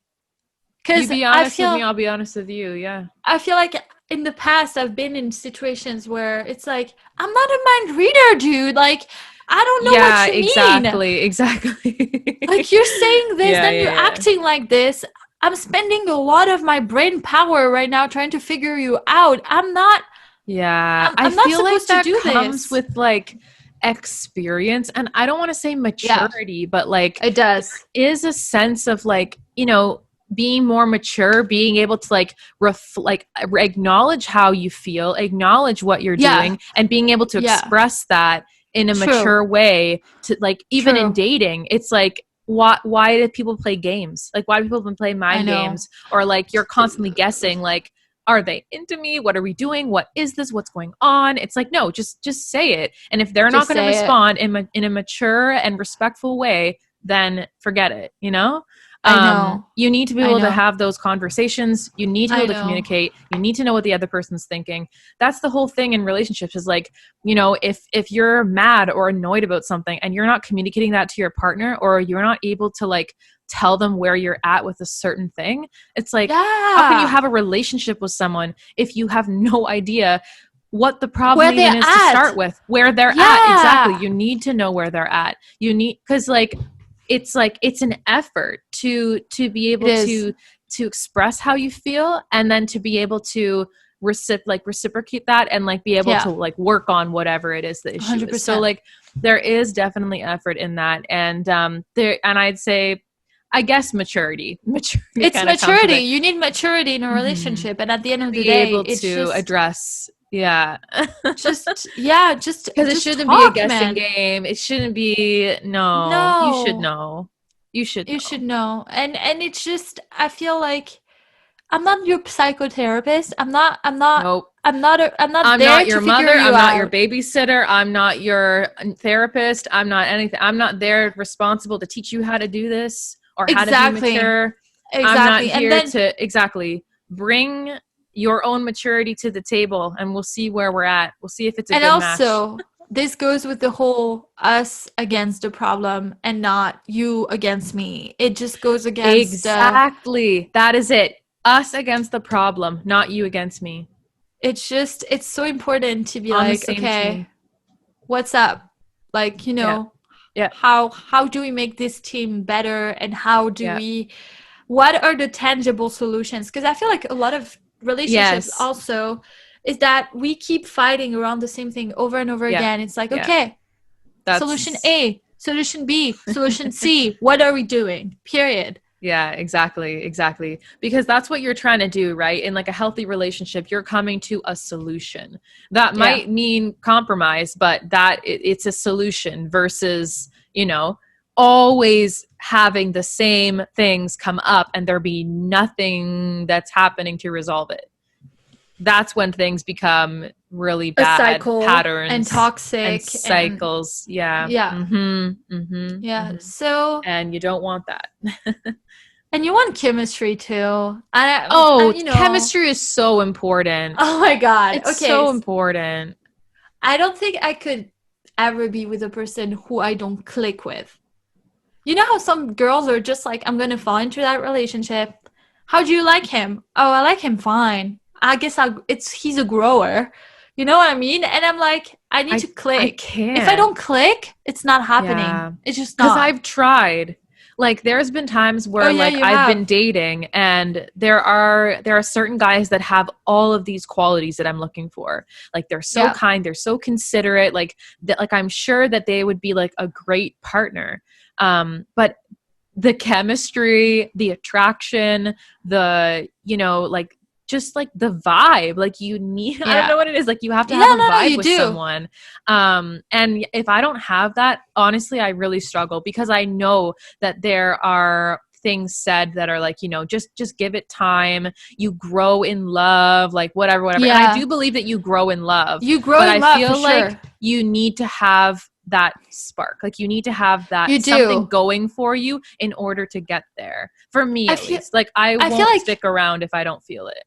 Because you be honest with me, I'll be honest with you. Yeah. I feel like in the past I've been in situations where it's like, I'm not a mind reader, dude. Like, I don't know what you mean. Exactly. Like, you're saying this, then you're acting like this. I'm spending a lot of my brain power right now trying to figure you out. I'm not. Yeah. I'm not supposed to do this. Comes with like experience, and I don't want to say maturity, but like it does. Is a sense of like, being more mature, being able to like acknowledge how you feel, acknowledge what you're doing, and being able to express that in a mature way. To like, even in dating, it's like, why do people play games? Like, why do people play mind games? Or like, you're constantly guessing, like, are they into me? What are we doing? What is this? What's going on? It's like, no, just say it. And if they're not going to respond in a mature and respectful way, then forget it, I know. You need to be able to have those conversations. You need to be able to communicate. You need to know what the other person's thinking. That's the whole thing in relationships, is like, if you're mad or annoyed about something and you're not communicating that to your partner, or you're not able to like tell them where you're at with a certain thing, it's like, how can you have a relationship with someone if you have no idea what the problem even is to start with, where they're at? Exactly. You need to know where they're at. Because like, it's an effort to be able to express how you feel, and then to be able to reciprocate that, and like be able to like work on whatever it is the issue 100%. Is. So like, there is definitely effort in that. And I'd say, I guess maturity. It's maturity. You need maturity in a relationship, and at the end of the day, it's to address. Just because it shouldn't be a guessing game. It shouldn't be. No, you should know. You should know. And it's just, I feel like I'm not your psychotherapist. I'm not. Nope. I'm not your mother. I'm not your babysitter. I'm not your therapist. I'm not anything. I'm not there responsible to teach you how to do this or how to be mature. Exactly. I'm not here to bring your own maturity to the table, and we'll see where we're at. We'll see if it's a good match. And also, this goes with the whole us against the problem and not you against me. It just goes against exactly. That is it. Us against the problem, not you against me. It's so important to be like, okay, what's up? Like, how do we make this team better, and how do we, what are the tangible solutions? Because I feel like a lot of relationships also is that we keep fighting around the same thing over and over again. It's like, okay, solution A, solution B, solution C, what are we doing? Period. Yeah, exactly. Because that's what you're trying to do, right? In like a healthy relationship, you're coming to a solution. That might mean compromise, but that it's a solution versus, you know, always having the same things come up and there be nothing that's happening to resolve it. That's when things become really bad patterns and toxic and cycles. So, and you don't want that. And you want chemistry too. Chemistry is so important. Oh my God. It's so important. I don't think I could ever be with a person who I don't click with. You know how some girls are just like, I'm going to fall into that relationship. How do you like him? Oh, I like him fine. I guess he's a grower. You know what I mean? And I'm like, I need to click. I can't. If I don't click, it's not happening. Yeah. It's just not. Because I've tried. Like there's been times where I've been dating and there are certain guys that have all of these qualities that I'm looking for. Like they're so kind, they're so considerate, like I'm sure that they would be like a great partner. But the chemistry, the attraction, the, you know, like just like the vibe, like you need, I don't know what it is. Like you have to have a vibe with someone. And if I don't have that, honestly, I really struggle because I know that there are things said that are like, you know, just give it time. You grow in love, like whatever. And I do believe that you grow in love. You grow in love, but I feel like you need to have that spark. Like you need to have that something going for you in order to get there. For me, at least. Like I won't stick around if I don't feel it.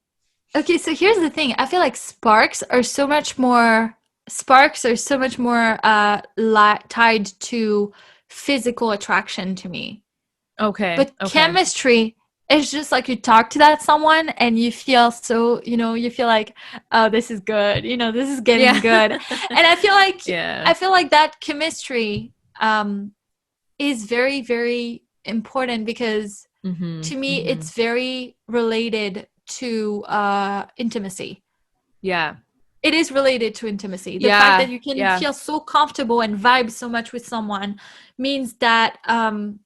Okay, so here's the thing. I feel like sparks are so much more tied to physical attraction to me. Okay. But chemistry is just like you talk to that someone and you feel so, you know, you feel like, oh, this is good. You know, this is getting good. And I feel like that chemistry is very, very important because to me, it's very related to intimacy. Yeah. It is related to intimacy. The fact that you can feel so comfortable and vibe so much with someone means that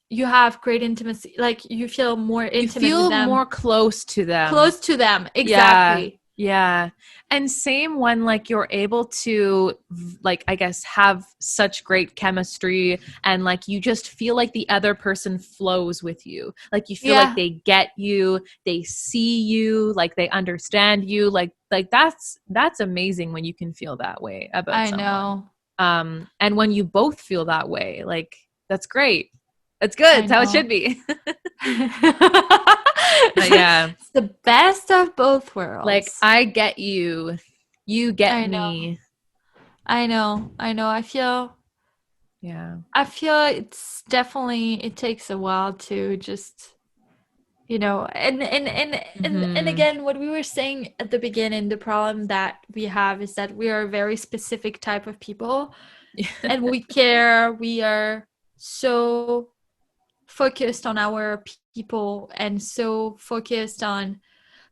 you have great intimacy. Like you feel more intimate with them. More close to them. Close to them. Exactly. Yeah. And same when like you're able to like, I guess, have such great chemistry and like you just feel like the other person flows with you. Like you feel like they get you, they see you, like they understand you. Like that's amazing when you can feel that way about someone. I know. And when you both feel that way, like that's great. That's good. That's how it should be. It's the best of both worlds. Like I get you, you get me. I know. I feel it's definitely, it takes a while to just, you know, and again, what we were saying at the beginning, the problem that we have is that we are a very specific type of people and we are so focused on our people and so focused on,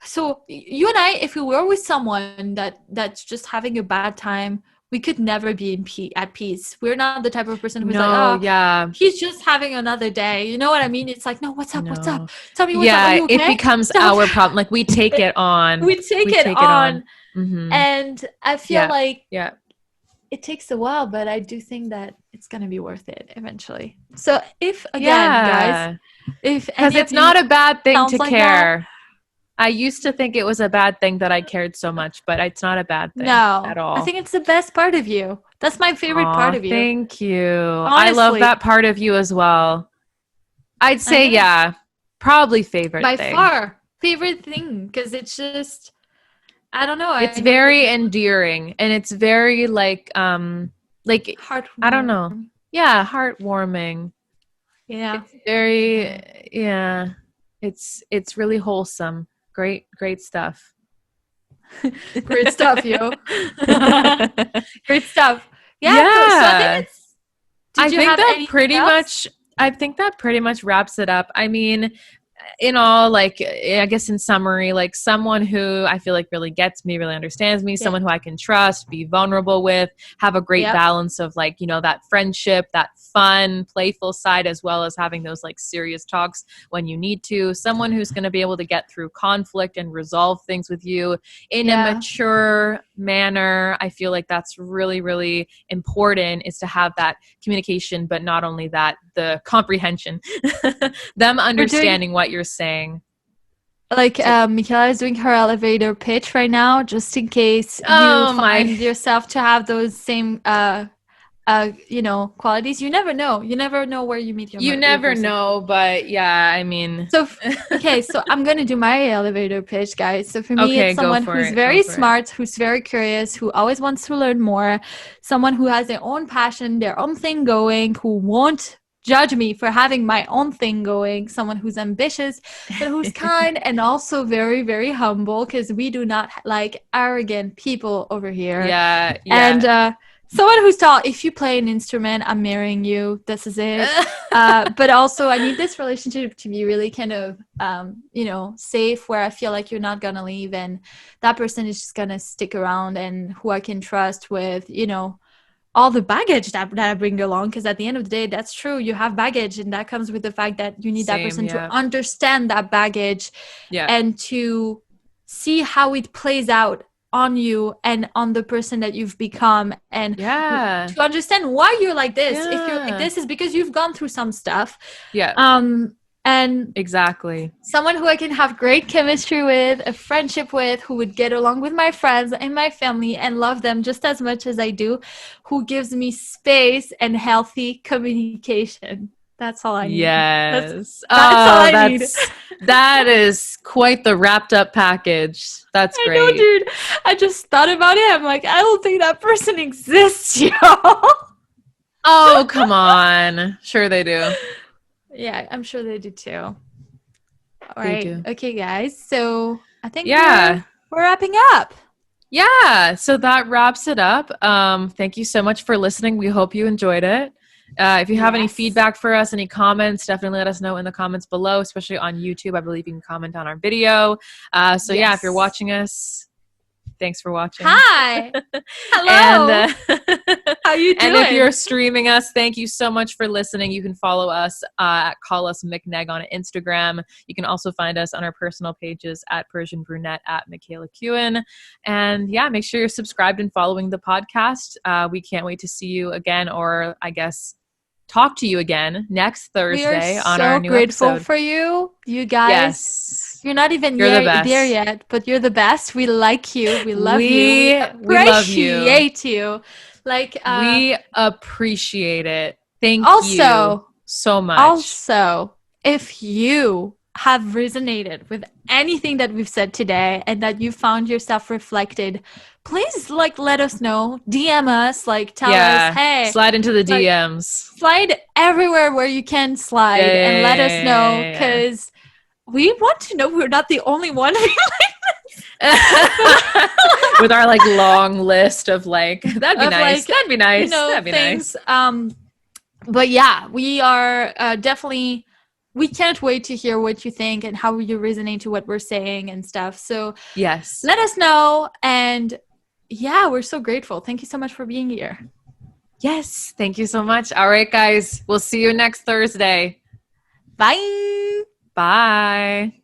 so you and I, if we were with someone that's just having a bad time, we could never be at peace. We're not the type of person who's he's just having another day. You know what I mean? It's like, no, what's up? What's up? Tell me what's up. Are you okay? It becomes our problem. Like we take it on. we take it on. And I feel like it takes a while, but I do think that it's going to be worth it eventually. So if, again, guys, because it's not a bad thing to care. I used to think it was a bad thing that I cared so much, but it's not a bad thing at all. I think it's the best part of you. That's my favorite part of you. Thank you. Honestly, I love that part of you as well. I'd say, probably favorite thing. By far, favorite thing, because it's just, I don't know. It's very endearing, and it's very like heartwarming. I don't know. Yeah, heartwarming. Yeah. It's very It's really wholesome. Great stuff. Great stuff, yo. Great stuff. Yeah. So I think I think that pretty much wraps it up. I mean, in all, like, I guess in summary, like someone who I feel like really gets me, really understands me, someone who I can trust, be vulnerable with, have a great balance of like, you know, that friendship, that fun, playful side, as well as having those like serious talks when you need to. Someone who's going to be able to get through conflict and resolve things with you in a mature manner. I feel like that's really, really important, is to have that communication, but not only that, the comprehension, them understanding what you're saying. Like, Michaela is doing her elevator pitch right now, just in case you find yourself to have those same you know, qualities. You never know where you meet you never know, but yeah, I mean, so okay, so I'm gonna do my elevator pitch, guys. So for me, it's someone who's very smart, who's very curious, who always wants to learn more, someone who has their own passion, their own thing going, who won't judge me for having my own thing going, someone who's ambitious but who's kind, and also very, very humble, because we do not like arrogant people over here. And someone who's tall. If you play an instrument, I'm marrying you. This is it. But also, I need this relationship to be really kind of, you know, safe, where I feel like you're not going to leave and that person is just going to stick around, and who I can trust with, you know, all the baggage that I bring along. Because at the end of the day, that's true. You have baggage, and that comes with the fact that you need that person to understand that baggage and to see how it plays out on you and on the person that you've become, and to understand why you're like this. If you're like this, is because you've gone through some stuff. And exactly, someone who I can have great chemistry with, a friendship with, who would get along with my friends and my family and love them just as much as I do, who gives me space and healthy communication. That's all I need. Yes. That's all I need. That is quite the wrapped up package. That's great. I know, dude. I just thought about it. I'm like, I don't think that person exists, y'all. Oh, come on. Sure they do. Yeah, I'm sure they do too. All right. Do. Okay, guys. So I think we're wrapping up. Yeah. So that wraps it up. Thank you so much for listening. We hope you enjoyed it. If you have any feedback for us, any comments, definitely let us know in the comments below, especially on YouTube. I believe you can comment on our video. Yeah, if you're watching us, thanks for watching. Hi. Hello. And how you doing? And if you're streaming us, thank you so much for listening. You can follow us at Call Us MikNeg on Instagram. You can also find us on our personal pages at Persian Brunette, at Michaela Kewen. And yeah, make sure you're subscribed and following the podcast. We can't wait to see you again, or I guess talk to you again next Thursday on our new episode. We are so grateful for you. You guys. Yes. You're not even there yet, but you're the best. We like you. We love you. We appreciate you. Like, we appreciate it. Thank you so much. Also, if you have resonated with anything that we've said today and that you found yourself reflected, please let us know. DM us, tell us, hey, slide into the DMs. Slide everywhere where you can slide and let us know, because we want to know we're not the only one with our long list of that'd be nice. That'd be nice. That'd be things. Nice. But yeah, we are definitely. We can't wait to hear what you think and how you resonate to what we're saying and stuff. So yes, let us know. And yeah, we're so grateful. Thank you so much for being here. Yes, thank you so much. All right, guys, we'll see you next Thursday. Bye. Bye.